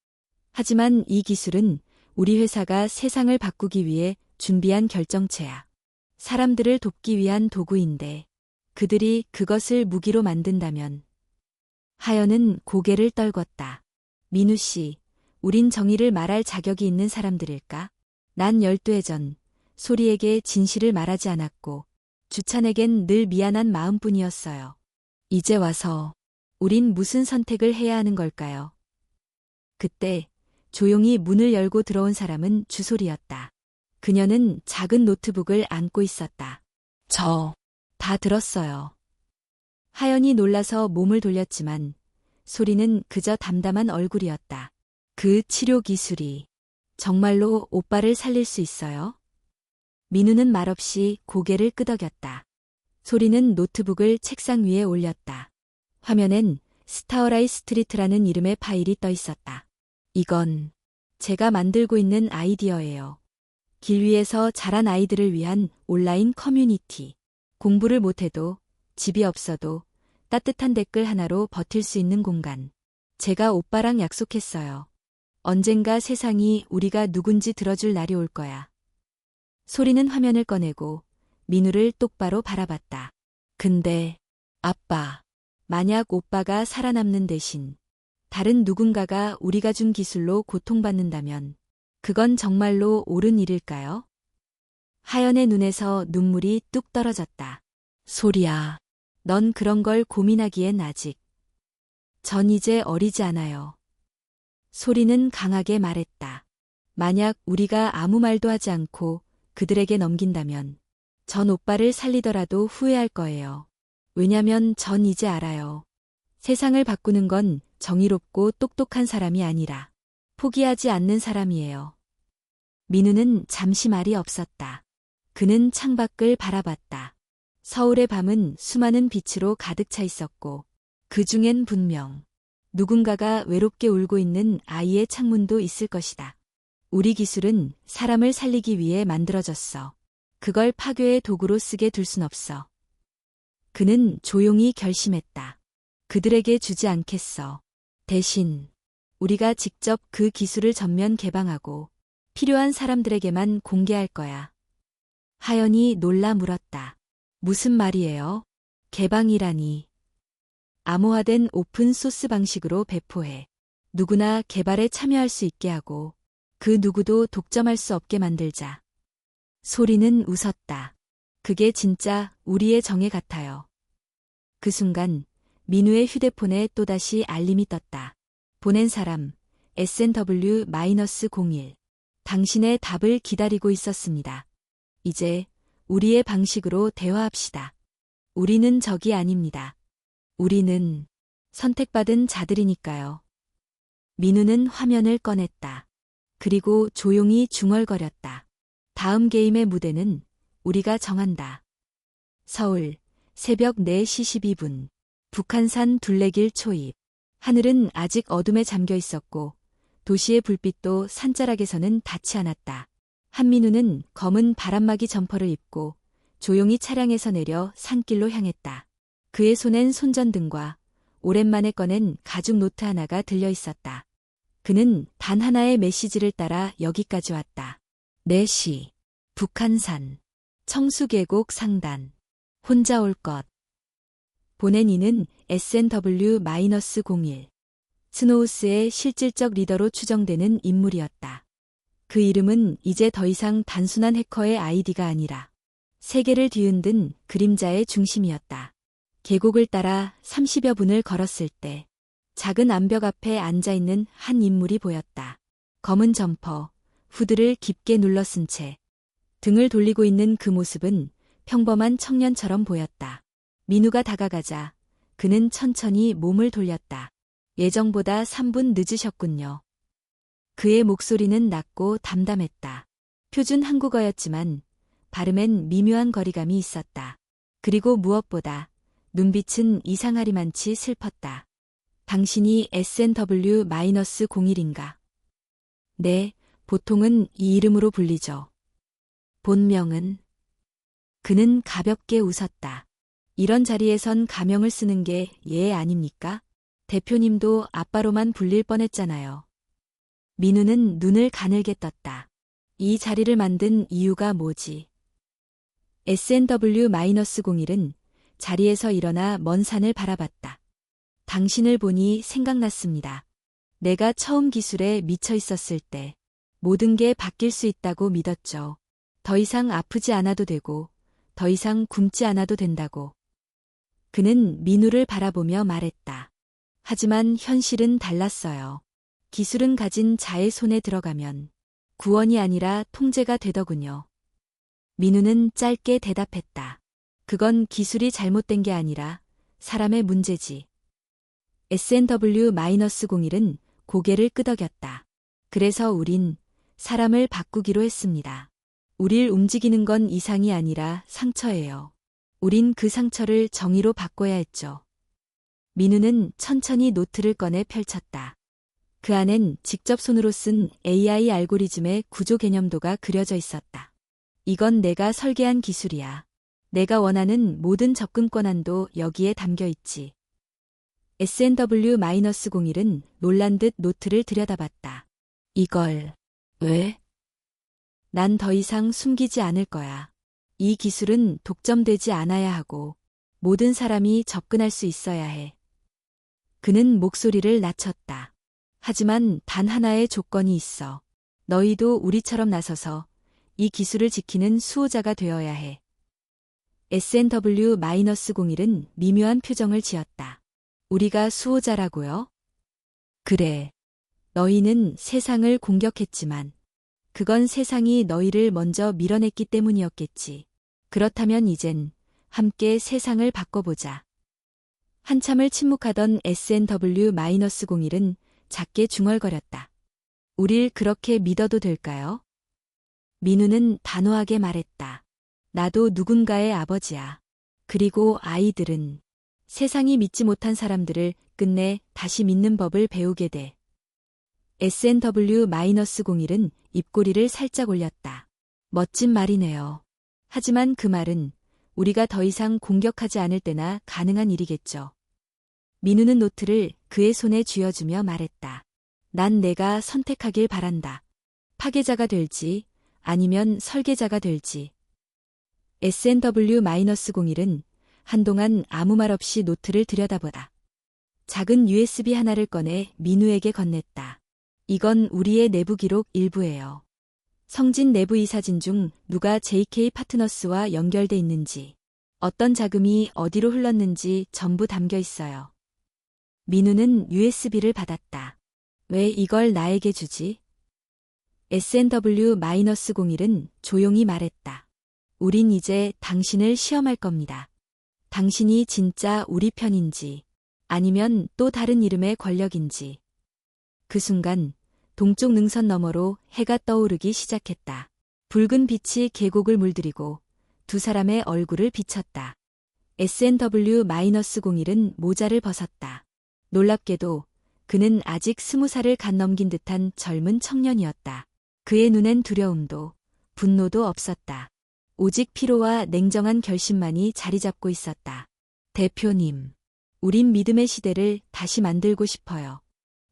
하지만 이 기술은 우리 회사가 세상을 바꾸기 위해 준비한 결정체야. 사람들을 돕기 위한 도구인데 그들이 그것을 무기로 만든다면. 하연은 고개를 떨궜다. 민우 씨, 우린 정의를 말할 자격이 있는 사람들일까? 난 12해 전 소리에게 진실을 말하지 않았고 주찬에겐 늘 미안한 마음뿐이었어요. 이제 와서 우린 무슨 선택을 해야 하는 걸까요? 그때 조용히 문을 열고 들어온 사람은 주솔이었다. 그녀는 작은 노트북을 안고 있었다. 다 들었어요. 하연이 놀라서 몸을 돌렸지만 소리는 그저 담담한 얼굴이었다. 그 치료 기술이 정말로 오빠를 살릴 수 있어요? 민우는 말없이 고개를 끄덕였다. 소리는 노트북을 책상 위에 올렸다. 화면엔 스타어라이 스트리트라는 이름의 파일이 떠 있었다. 이건 제가 만들고 있는 아이디어예요. 길 위에서 자란 아이들을 위한 온라인 커뮤니티. 공부를 못해도, 집이 없어도 따뜻한 댓글 하나로 버틸 수 있는 공간. 제가 오빠랑 약속했어요. 언젠가 세상이 우리가 누군지 들어줄 날이 올 거야. 소리는 화면을 꺼내고 민우를 똑바로 바라봤다. 근데 아빠, 만약 오빠가 살아남는 대신 다른 누군가가 우리가 준 기술로 고통받는다면 그건 정말로 옳은 일일까요? 하연의 눈에서 눈물이 뚝 떨어졌다. 소리야, 넌 그런 걸 고민하기엔 아직. 전 이제 어리지 않아요. 소리는 강하게 말했다. 만약 우리가 아무 말도 하지 않고 그들에게 넘긴다면 전 오빠를 살리더라도 후회할 거예요. 왜냐면 전 이제 알아요. 세상을 바꾸는 건 정의롭고 똑똑한 사람이 아니라 포기하지 않는 사람이에요. 민우는 잠시 말이 없었다. 그는 창밖을 바라봤다. 서울의 밤은 수많은 빛으로 가득 차 있었고 그 중엔 분명 누군가가 외롭게 울고 있는 아이의 창문도 있을 것이다. 우리 기술은 사람을 살리기 위해 만들어졌어. 그걸 파괴의 도구로 쓰게 둘 순 없어. 그는 조용히 결심했다. 그들에게 주지 않겠어. 대신 우리가 직접 그 기술을 전면 개방하고 필요한 사람들에게만 공개할 거야. 하연이 놀라 물었다. 무슨 말이에요? 개방이라니. 암호화된 오픈 소스 방식으로 배포해 누구나 개발에 참여할 수 있게 하고 그 누구도 독점할 수 없게 만들자. 소리는 웃었다. 그게 진짜 우리의 정의 같아요. 그 순간 민우의 휴대폰에 또다시 알림이 떴다. 보낸 사람 SNW-01. 당신의 답을 기다리고 있었습니다. 이제 우리의 방식으로 대화합시다. 우리는 적이 아닙니다. 우리는 선택받은 자들이니까요. 민우는 화면을 꺼냈다. 그리고 조용히 중얼거렸다. 다음 게임의 무대는 우리가 정한다. 서울, 새벽 4시 12분. 북한산 둘레길 초입. 하늘은 아직 어둠에 잠겨 있었고 도시의 불빛도 산자락에서는 닿지 않았다. 한민우는 검은 바람막이 점퍼를 입고 조용히 차량에서 내려 산길로 향했다. 그의 손엔 손전등과 오랜만에 꺼낸 가죽 노트 하나가 들려 있었다. 그는 단 하나의 메시지를 따라 여기까지 왔다. 4시. 북한산. 청수계곡 상단. 혼자 올 것. 보낸 이는 SNW-01. 스노우스의 실질적 리더로 추정되는 인물이었다. 그 이름은 이제 더 이상 단순한 해커의 아이디가 아니라 세계를 뒤흔든 그림자의 중심이었다. 계곡을 따라 30여 분을 걸었을 때 작은 암벽 앞에 앉아있는 한 인물이 보였다. 검은 점퍼, 후드를 깊게 눌러쓴 채 등을 돌리고 있는 그 모습은 평범한 청년처럼 보였다. 민우가 다가가자 그는 천천히 몸을 돌렸다. 예정보다 3분 늦으셨군요. 그의 목소리는 낮고 담담했다. 표준 한국어였지만 발음엔 미묘한 거리감이 있었다. 그리고 무엇보다 눈빛은 이상하리만치 슬펐다. 당신이 SNW-01인가? 네, 보통은 이 이름으로 불리죠. 본명은? 그는 가볍게 웃었다. 이런 자리에선 가명을 쓰는 게 예의 아닙니까? 대표님도 아빠로만 불릴 뻔했잖아요. 민우는 눈을 가늘게 떴다. 이 자리를 만든 이유가 뭐지? SNW-01은 자리에서 일어나 먼 산을 바라봤다. 당신을 보니 생각났습니다. 내가 처음 기술에 미쳐 있었을 때 모든 게 바뀔 수 있다고 믿었죠. 더 이상 아프지 않아도 되고 더 이상 굶지 않아도 된다고. 그는 민우를 바라보며 말했다. 하지만 현실은 달랐어요. 기술은 가진 자의 손에 들어가면 구원이 아니라 통제가 되더군요. 민우는 짧게 대답했다. 그건 기술이 잘못된 게 아니라 사람의 문제지. SNW-01은 고개를 끄덕였다. 그래서 우린 사람을 바꾸기로 했습니다. 우릴 움직이는 건 이상이 아니라 상처예요. 우린 그 상처를 정의로 바꿔야 했죠. 민우는 천천히 노트를 꺼내 펼쳤다. 그 안엔 직접 손으로 쓴 AI 알고리즘의 구조 개념도가 그려져 있었다. 이건 내가 설계한 기술이야. 내가 원하는 모든 접근 권한도 여기에 담겨 있지. SNW-01은 놀란 듯 노트를 들여다봤다. 이걸 왜? 난 더 이상 숨기지 않을 거야. 이 기술은 독점되지 않아야 하고 모든 사람이 접근할 수 있어야 해. 그는 목소리를 낮췄다. 하지만 단 하나의 조건이 있어. 너희도 우리처럼 나서서 이 기술을 지키는 수호자가 되어야 해. SNW-01은 미묘한 표정을 지었다. 우리가 수호자라고요? 그래. 너희는 세상을 공격했지만 그건 세상이 너희를 먼저 밀어냈기 때문이었겠지. 그렇다면 이젠 함께 세상을 바꿔보자. 한참을 침묵하던 SNW-01은 작게 중얼거렸다. 우릴 그렇게 믿어도 될까요? 민우는 단호하게 말했다. 나도 누군가의 아버지야. 그리고 아이들은 세상이 믿지 못한 사람들을 끝내 다시 믿는 법을 배우게 돼. SNW-01은 입꼬리를 살짝 올렸다. 멋진 말이네요. 하지만 그 말은 우리가 더 이상 공격하지 않을 때나 가능한 일이겠죠. 민우는 노트를 그의 손에 쥐어주며 말했다. 난 내가 선택하길 바란다. 파괴자가 될지 아니면 설계자가 될지. SNW-01은 한동안 아무 말 없이 노트를 들여다보다. 작은 USB 하나를 꺼내 민우에게 건넸다. 이건 우리의 내부 기록 일부예요. 성진 내부 이사진 중 누가 JK 파트너스와 연결돼 있는지, 어떤 자금이 어디로 흘렀는지 전부 담겨 있어요. 민우는 USB를 받았다. 왜 이걸 나에게 주지? SNW-01은 조용히 말했다. 우린 이제 당신을 시험할 겁니다. 당신이 진짜 우리 편인지, 아니면 또 다른 이름의 권력인지. 그 순간 동쪽 능선 너머로 해가 떠오르기 시작했다. 붉은 빛이 계곡을 물들이고 두 사람의 얼굴을 비쳤다. SNW-01은 모자를 벗었다. 놀랍게도 그는 아직 20살을 갓 넘긴 듯한 젊은 청년이었다. 그의 눈엔 두려움도 분노도 없었다. 오직 피로와 냉정한 결심만이 자리 잡고 있었다. 대표님, 우린 믿음의 시대를 다시 만들고 싶어요.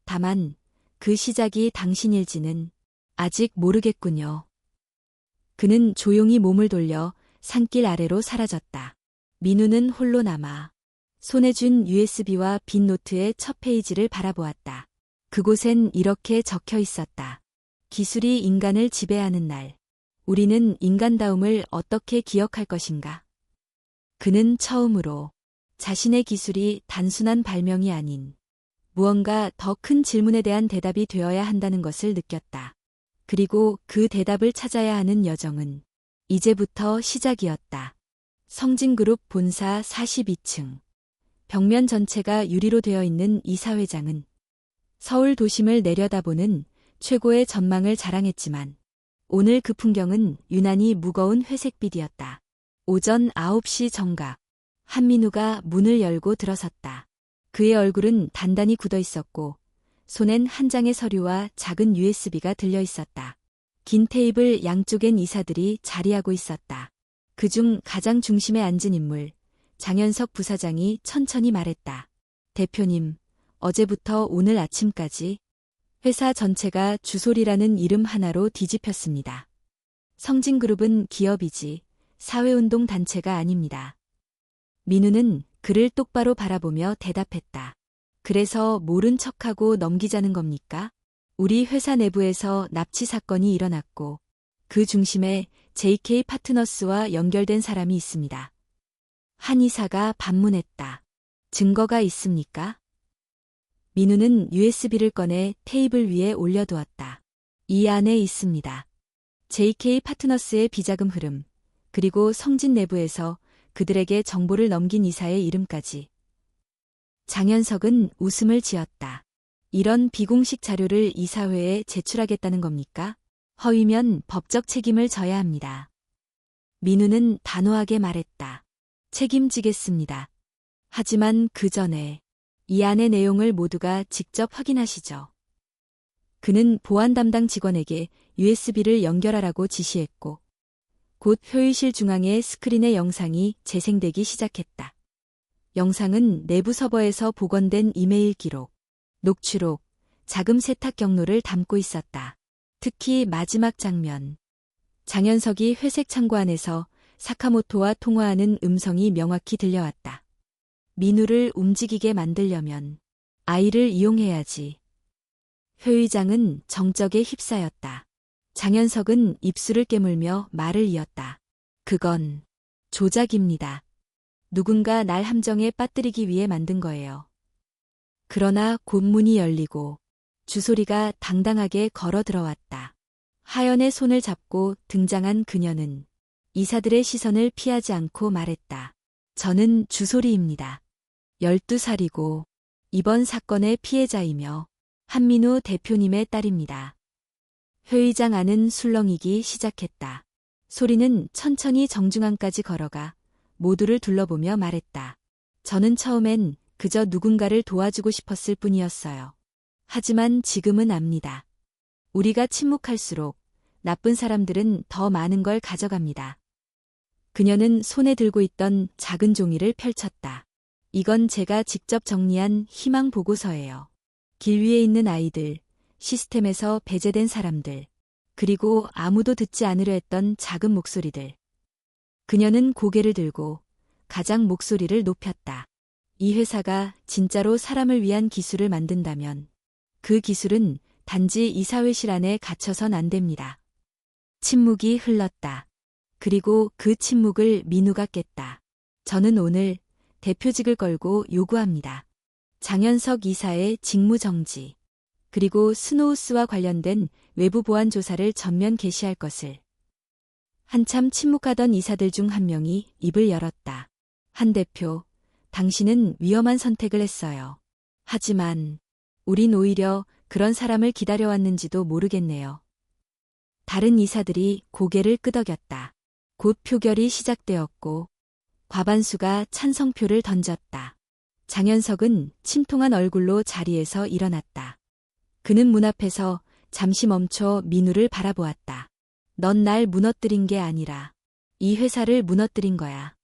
다만 그 시작이 당신일지는 아직 모르겠군요. 그는 조용히 몸을 돌려 산길 아래로 사라졌다. 민우는 홀로 남아 손에 쥔 USB와 빈 노트의 첫 페이지를 바라보았다. 그곳엔 이렇게 적혀 있었다. 기술이 인간을 지배하는 날, 우리는 인간다움을 어떻게 기억할 것인가? 그는 처음으로 자신의 기술이 단순한 발명이 아닌 무언가 더 큰 질문에 대한 대답이 되어야 한다는 것을 느꼈다. 그리고 그 대답을 찾아야 하는 여정은 이제부터 시작이었다. 성진그룹 본사 42층. 벽면 전체가 유리로 되어 있는 이사회장은 서울 도심을 내려다보는 최고의 전망을 자랑했지만 오늘 그 풍경은 유난히 무거운 회색빛이었다. 오전 9시 정각. 한민우가 문을 열고 들어섰다. 그의 얼굴은 단단히 굳어 있었고 손엔 한 장의 서류와 작은 USB가 들려 있었다. 긴 테이블 양쪽엔 이사들이 자리하고 있었다. 그중 가장 중심에 앉은 인물, 장현석 부사장이 천천히 말했다. 대표님, 어제부터 오늘 아침까지 회사 전체가 주솔이라는 이름 하나로 민우는 그를 똑바로 바라보며 대답했다. 그래서 모른 척하고 넘기자는 겁니까? 우리 회사 내부에서 납치 사건이 일어났고 그 중심에 JK 파트너스와 연결된 사람이 있습니다. 한 이사가 반문했다. 증거가 있습니까? 민우는 USB를 꺼내 테이블 위에 올려두었다. 이 안에 있습니다. JK 파트너스의 비자금 흐름, 그리고 성진 내부에서 그들에게 정보를 넘긴 이사의 이름까지. 장현석은 웃음을 지었다. 이런 비공식 자료를 이사회에 제출하겠다는 겁니까? 허위면 법적 책임을 져야 합니다. 민우는 단호하게 말했다. 책임지겠습니다. 하지만 그 전에 이 안의 내용을 모두가 직접 확인하시죠. 그는 보안 담당 직원에게 USB를 연결하라고 지시했고 곧 회의실 중앙의 스크린의 영상이 재생되기 시작했다. 영상은 내부 서버에서 복원된 이메일 기록, 녹취록, 자금 세탁 경로를 담고 있었다. 특히 마지막 장면. 장현석이 회색 창고 안에서 사카모토와 통화하는 음성이 명확히 들려왔다. 민우를 움직이게 만들려면 아이를 이용해야지. 회의장은 정적에 휩싸였다. 장현석은 입술을 깨물며 말을 이었다. 그건 조작입니다. 누군가 날 함정에 빠뜨리기 위해 만든 거예요. 그러나 곧 문이 열리고 주소리가 당당하게 걸어 들어왔다. 하연의 손을 잡고 등장한 그녀는 이사들의 시선을 피하지 않고 말했다. 저는 주소리입니다. 12살이고 이번 사건의 피해자이며 한민우 대표님의 딸입니다. 회의장 안은 술렁이기 시작했다. 소리는 천천히 정중앙까지 걸어가 모두를 둘러보며 말했다. 저는 처음엔 그저 누군가를 도와주고 싶었을 뿐이었어요. 하지만 지금은 압니다. 우리가 침묵할수록 나쁜 사람들은 더 많은 걸 가져갑니다. 그녀는 손에 들고 있던 작은 종이를 펼쳤다. 이건 제가 직접 정리한 희망 보고서예요. 길 위에 있는 아이들, 시스템에서 배제된 사람들, 그리고 아무도 듣지 않으려 했던 작은 목소리들. 그녀는 고개를 들고 가장 목소리를 높였다. 이 회사가 진짜로 사람을 위한 기술을 만든다면 그 기술은 단지 이사회실 안에 갇혀선 안 됩니다. 침묵이 흘렀다. 그리고 그 침묵을 민우가 깼다. 저는 오늘 대표직을 걸고 요구합니다. 장현석 이사의 직무정지, 그리고 스노우스와 관련된 외부 보안 조사를 전면 개시할 것을. 한참 침묵하던 이사들 중 한 명이 입을 열었다. 한 대표, 당신은 위험한 선택을 했어요. 하지만 우린 오히려 그런 사람을 기다려왔는지도 모르겠네요. 다른 이사들이 고개를 끄덕였다. 곧 표결이 시작되었고 과반수가 찬성표를 던졌다. 장현석은 침통한 얼굴로 자리에서 일어났다. 그는 문 앞에서 잠시 멈춰 민우를 바라보았다. 넌 날 무너뜨린 게 아니라 이 회사를 무너뜨린 거야.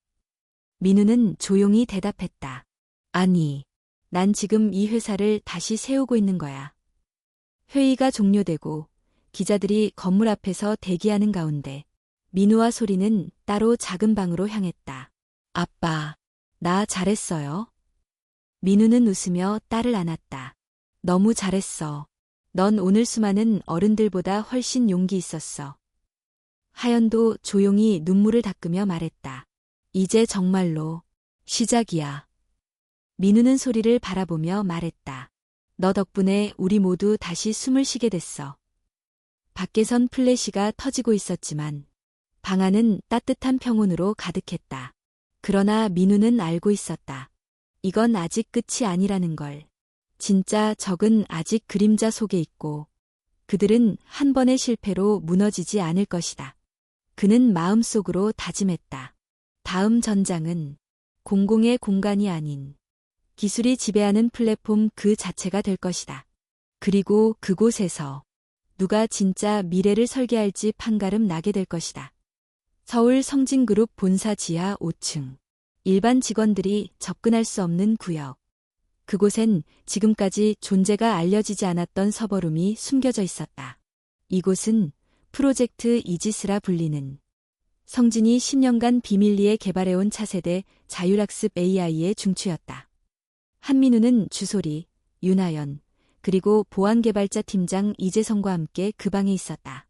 민우는 조용히 대답했다. 아니, 난 지금 이 회사를 다시 세우고 있는 거야. 회의가 종료되고 기자들이 건물 앞에서 대기하는 가운데 민우와 소리는 따로 작은 방으로 향했다. 아빠, 나 잘했어요. 민우는 웃으며 딸을 안았다. 너무 잘했어. 넌 오늘 수많은 어른들보다 훨씬 용기 있었어. 하연도 조용히 눈물을 닦으며 말했다. 이제 정말로 시작이야. 민우는 소리를 바라보며 말했다. 너 덕분에 우리 모두 다시 숨을 쉬게 됐어. 밖에선 플래시가 터지고 있었지만 방 안은 따뜻한 평온으로 가득했다. 그러나 민우는 알고 있었다. 이건 아직 끝이 아니라는 걸. 진짜 적은 아직 그림자 속에 있고 그들은 한 번의 실패로 무너지지 않을 것이다. 그는 마음속으로 다짐했다. 다음 전장은 공공의 공간이 아닌 기술이 지배하는 플랫폼 그 자체가 될 것이다. 그리고 그곳에서 누가 진짜 미래를 설계할지 판가름 나게 될 것이다. 서울 성진그룹 본사 지하 5층. 일반 직원들이 접근할 수 없는 구역. 그곳엔 지금까지 존재가 알려지지 않았던 서버룸이 숨겨져 있었다. 이곳은 프로젝트 이지스라 불리는 성진이 10년간 비밀리에 개발해온 차세대 자율학습 AI의 중추였다. 한민우는 주소리, 윤하연, 그리고 보안개발자 팀장 이재성과 함께 그 방에 있었다.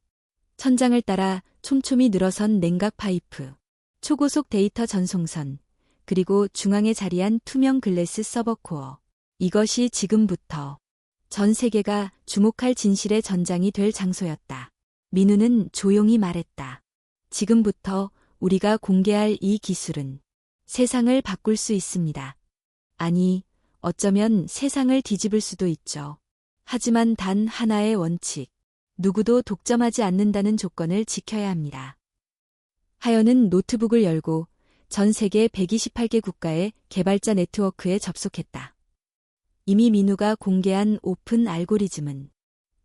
천장을 따라 촘촘히 늘어선 냉각 파이프, 초고속 데이터 전송선, 그리고 중앙에 자리한 투명 글래스 서버 코어. 이것이 지금부터 전 세계가 주목할 진실의 전장이 될 장소였다. 민우는 조용히 말했다. 지금부터 우리가 공개할 이 기술은 세상을 바꿀 수 있습니다. 아니, 어쩌면 세상을 뒤집을 수도 있죠. 하지만 단 하나의 원칙. 누구도 독점하지 않는다는 조건을 지켜야 합니다. 하연은 노트북을 열고 전 세계 128개 국가의 개발자 네트워크에 접속했다. 이미 민우가 공개한 오픈 알고리즘은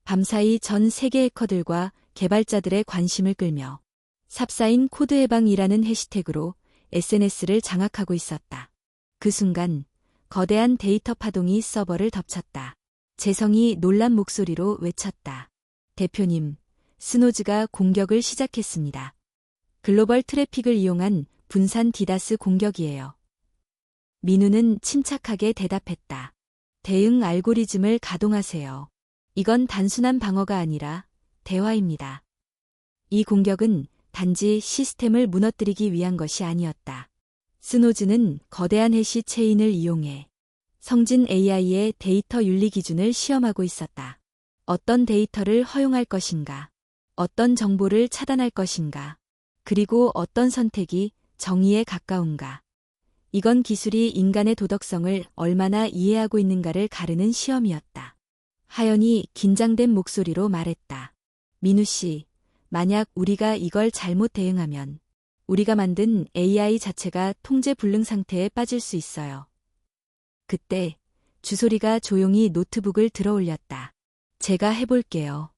밤사이 전 세계 해커들과 개발자들의 관심을 끌며 삽사인 코드 해방이라는 해시태그로 SNS를 장악하고 있었다. 그 순간 거대한 데이터 파동이 서버를 덮쳤다. 재성이 놀란 목소리로 외쳤다. 대표님, 스노즈가 공격을 시작했습니다. 글로벌 트래픽을 이용한 분산 디다스 공격이에요. 민우는 침착하게 대답했다. 대응 알고리즘을 가동하세요. 이건 단순한 방어가 아니라 대화입니다. 이 공격은 단지 시스템을 무너뜨리기 위한 것이 아니었다. 스노즈는 거대한 해시 체인을 이용해 성진 AI의 데이터 윤리 기준을 시험하고 있었다. 어떤 데이터를 허용할 것인가, 어떤 정보를 차단할 것인가, 그리고 어떤 선택이 정의에 가까운가. 이건 기술이 인간의 도덕성을 얼마나 이해하고 있는가를 가르는 시험이었다. 하연이 긴장된 목소리로 말했다. 민우 씨, 만약 우리가 이걸 잘못 대응하면 우리가 만든 AI 자체가 통제 불능 상태에 빠질 수 있어요. 그때 주소리가 조용히 노트북을 들어 올렸다. 제가 해볼게요.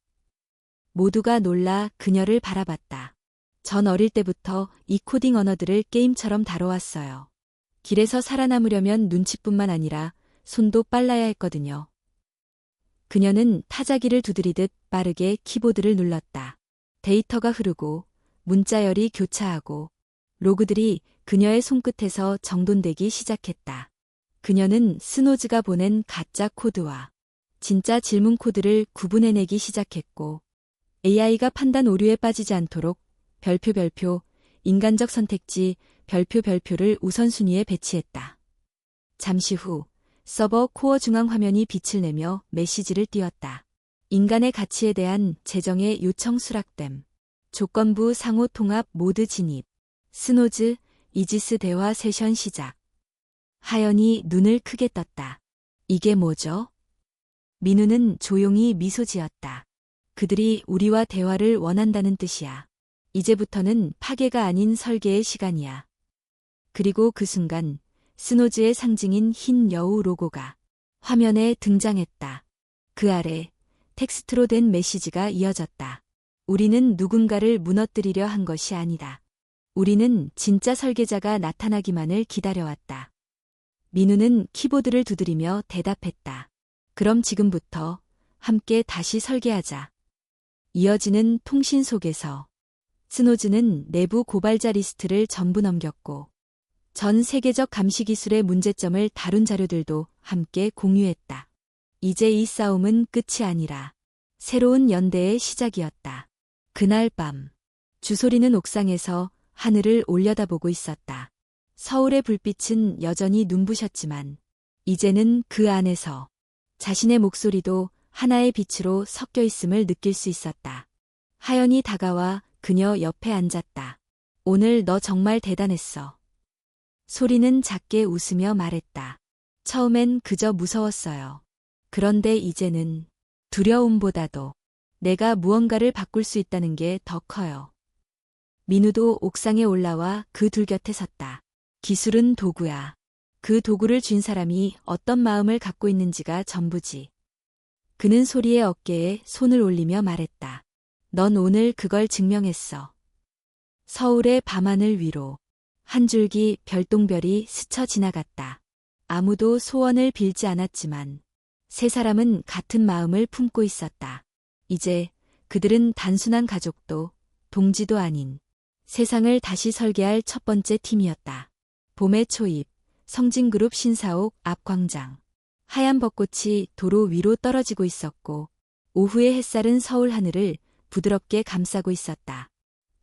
모두가 놀라 그녀를 바라봤다. 전 어릴 때부터 이 코딩 언어들을 게임처럼 다뤄왔어요. 길에서 살아남으려면 눈치뿐만 아니라 손도 빨라야 했거든요. 그녀는 타자기를 두드리듯 빠르게 키보드를 눌렀다. 데이터가 흐르고 문자열이 교차하고 로그들이 그녀의 손끝에서 정돈되기 시작했다. 그녀는 스노즈가 보낸 가짜 코드와 진짜 질문 코드를 구분해내기 시작했고 AI가 판단 오류에 빠지지 않도록 별표, 인간적 선택지, 별표를 우선순위에 배치했다. 잠시 후 서버 코어 중앙 화면이 빛을 내며 메시지를 띄웠다. 인간의 가치에 대한 재정의 요청 수락됨. 조건부 상호 통합 모드 진입. 스노즈, 이지스 대화 세션 시작. 하연이 눈을 크게 떴다. 이게 뭐죠? 민우는 조용히 미소 지었다. 그들이 우리와 대화를 원한다는 뜻이야. 이제부터는 파괴가 아닌 설계의 시간이야. 그리고 그 순간 스노즈의 상징인 흰 여우 로고가 화면에 등장했다. 그 아래 텍스트로 된 메시지가 이어졌다. 우리는 누군가를 무너뜨리려 한 것이 아니다. 우리는 진짜 설계자가 나타나기만을 기다려왔다. 민우는 키보드를 두드리며 대답했다. 그럼 지금부터 함께 다시 설계하자. 이어지는 통신 속에서 스노즈는 내부 고발자 리스트를 전부 넘겼고 전 세계적 감시 기술의 문제점을 다룬 자료들도 함께 공유했다. 이제 이 싸움은 끝이 아니라 새로운 연대의 시작이었다. 그날 밤 주소리는 옥상에서 하늘을 올려다보고 있었다. 서울의 불빛은 여전히 눈부셨지만 이제는 그 안에서 자신의 목소리도 하나의 빛으로 섞여 있음을 느낄 수 있었다. 하연이 다가와 그녀 옆에 앉았다. 오늘 너 정말 대단했어. 소리는 작게 웃으며 말했다. 처음엔 그저 무서웠어요. 그런데 이제는 두려움보다도 내가 무언가를 바꿀 수 있다는 게 더 커요. 민우도 옥상에 올라와 그 둘 곁에 섰다. 기술은 도구야. 그 도구를 쥔 사람이 어떤 마음을 갖고 있는지가 전부지. 그는 소리의 어깨에 손을 올리며 말했다. 넌 오늘 그걸 증명했어. 서울의 밤하늘 위로 한 줄기 별똥별이 스쳐 지나갔다. 아무도 소원을 빌지 않았지만 세 사람은 같은 마음을 품고 있었다. 이제 그들은 단순한 가족도 동지도 아닌 세상을 다시 설계할 첫 번째 팀이었다. 봄의 초입, 성진그룹 신사옥 앞 광장. 하얀 벚꽃이 도로 위로 떨어지고 있었고 오후의 햇살은 서울 하늘을 부드럽게 감싸고 있었다.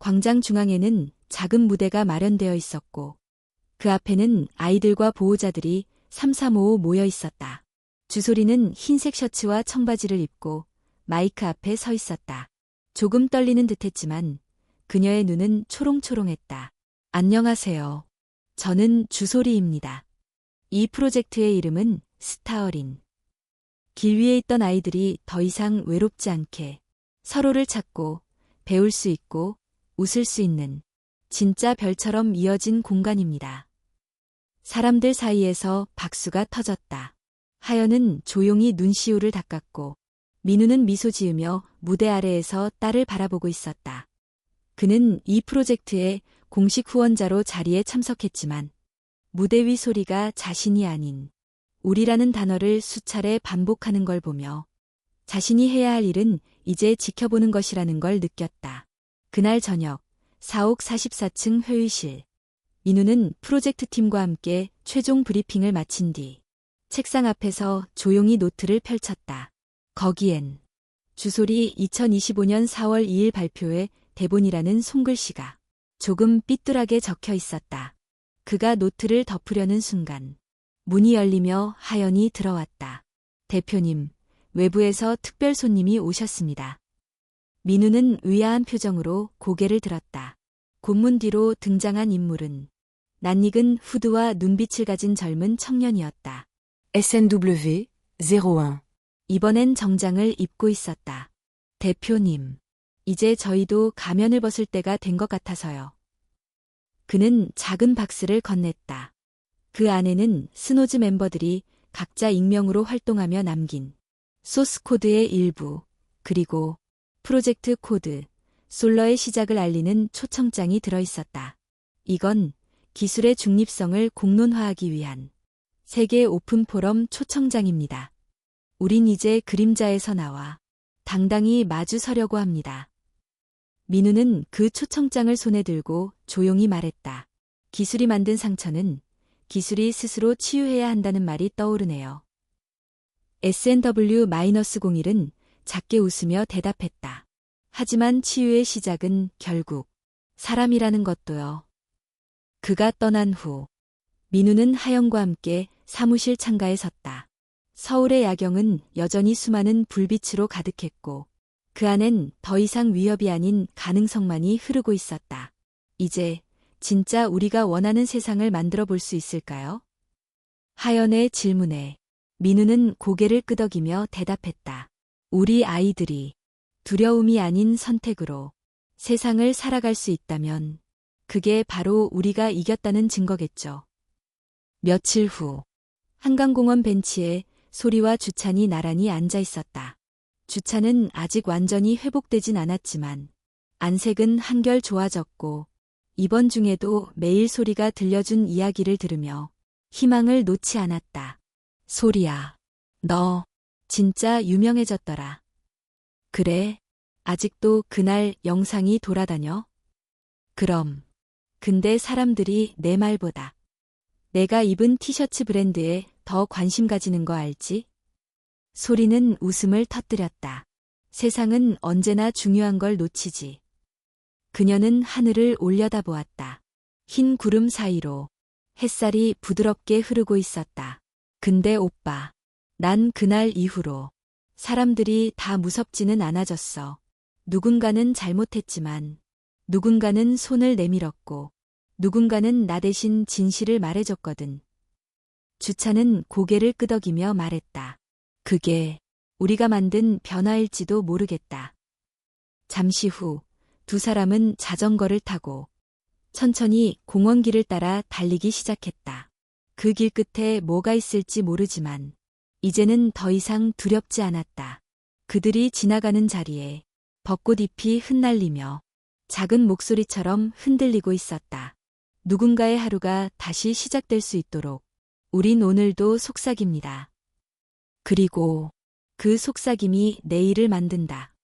광장 중앙에는 작은 무대가 마련되어 있었고 그 앞에는 아이들과 보호자들이 삼삼오오 모여 있었다. 주소리는 흰색 셔츠와 청바지를 입고 마이크 앞에 서 있었다. 조금 떨리는 듯했지만 그녀의 눈은 초롱초롱했다. 안녕하세요. 저는 주소리입니다. 이 프로젝트의 이름은 스타어린. 길 위에 있던 아이들이 더 이상 외롭지 않게 서로를 찾고 배울 수 있고 웃을 수 있는 진짜 별처럼 이어진 공간입니다. 사람들 사이에서 박수가 터졌다. 하연은 조용히 눈시울을 닦았고 민우는 미소 지으며 무대 아래에서 딸을 바라보고 있었다. 그는 이 프로젝트의 공식 후원자로 자리에 참석했지만 무대 위 소리가 자신이 아닌 우리라는 단어를 수차례 반복하는 걸 보며 자신이 해야 할 일은 이제 지켜보는 것이라는 걸 느꼈다. 그날 저녁 4옥 44층 회의실. 민우는 프로젝트 팀과 함께 최종 브리핑을 마친 뒤 책상 앞에서 조용히 노트를 펼쳤다. 거기엔 주소리 2025년 4월 2일 발표회 대본이라는 손글씨가 조금 삐뚤하게 적혀 있었다. 그가 노트를 덮으려는 순간 문이 열리며 하연이 들어왔다. 대표님, 외부에서 특별 손님이 오셨습니다. 민우는 의아한 표정으로 고개를 들었다. 곤문 뒤로 등장한 인물은 낯익은 후드와 눈빛을 가진 젊은 청년이었다. SNW 01. 이번엔 정장을 입고 있었다. 대표님, 이제 저희도 가면을 벗을 때가 된 것 같아서요. 그는 작은 박스를 건넸다. 그 안에는 스노즈 멤버들이 각자 익명으로 활동하며 남긴 소스 코드의 일부, 그리고 프로젝트 코드, 솔러의 시작을 알리는 초청장이 들어있었다. 이건 기술의 중립성을 공론화하기 위한 세계 오픈 포럼 초청장입니다. 우린 이제 그림자에서 나와 당당히 마주 서려고 합니다. 민우는 그 초청장을 손에 들고 조용히 말했다. 기술이 만든 상처는 기술이 스스로 치유해야 한다는 말이 떠오르네요. SNW-01은 작게 웃으며 대답했다. 하지만 치유의 시작은 결국 사람이라는 것도요. 그가 떠난 후 민우는 하연과 함께 사무실 창가에 섰다. 서울의 야경은 여전히 수많은 불빛으로 가득했고 그 안엔 더 이상 위협이 아닌 가능성만이 흐르고 있었다. 이제 진짜 우리가 원하는 세상을 만들어 볼 수 있을까요? 하연의 질문에 민우는 고개를 끄덕이며 대답했다. 우리 아이들이 두려움이 아닌 선택으로 세상을 살아갈 수 있다면 그게 바로 우리가 이겼다는 증거겠죠. 며칠 후 한강공원 벤치에 소리와 주찬이 나란히 앉아 있었다. 주찬은 아직 완전히 회복되진 않았지만 안색은 한결 좋아졌고 입원 중에도 매일 소리가 들려준 이야기를 들으며 희망을 놓지 않았다. 소리야, 너 진짜 유명해졌더라. 그래, 아직도 그날 영상이 돌아다녀? 그럼. 근데 사람들이 내 말보다 내가 입은 티셔츠 브랜드에 더 관심 가지는 거 알지? 소리는 웃음을 터뜨렸다. 세상은 언제나 중요한 걸 놓치지. 그녀는 하늘을 올려다보았다. 흰 구름 사이로 햇살이 부드럽게 흐르고 있었다. 근데 오빠, 난 그날 이후로 사람들이 다 무섭지는 않아졌어. 누군가는 잘못했지만 누군가는 손을 내밀었고 누군가는 나 대신 진실을 말해줬거든. 주찬은 고개를 끄덕이며 말했다. 그게 우리가 만든 변화일지도 모르겠다. 잠시 후 두 사람은 자전거를 타고 천천히 공원길을 따라 달리기 시작했다. 그 길 끝에 뭐가 있을지 모르지만 이제는 더 이상 두렵지 않았다. 그들이 지나가는 자리에 벚꽃잎이 흩날리며 작은 목소리처럼 흔들리고 있었다. 누군가의 하루가 다시 시작될 수 있도록 우린 오늘도 속삭입니다. 그리고 그 속삭임이 내일을 만든다.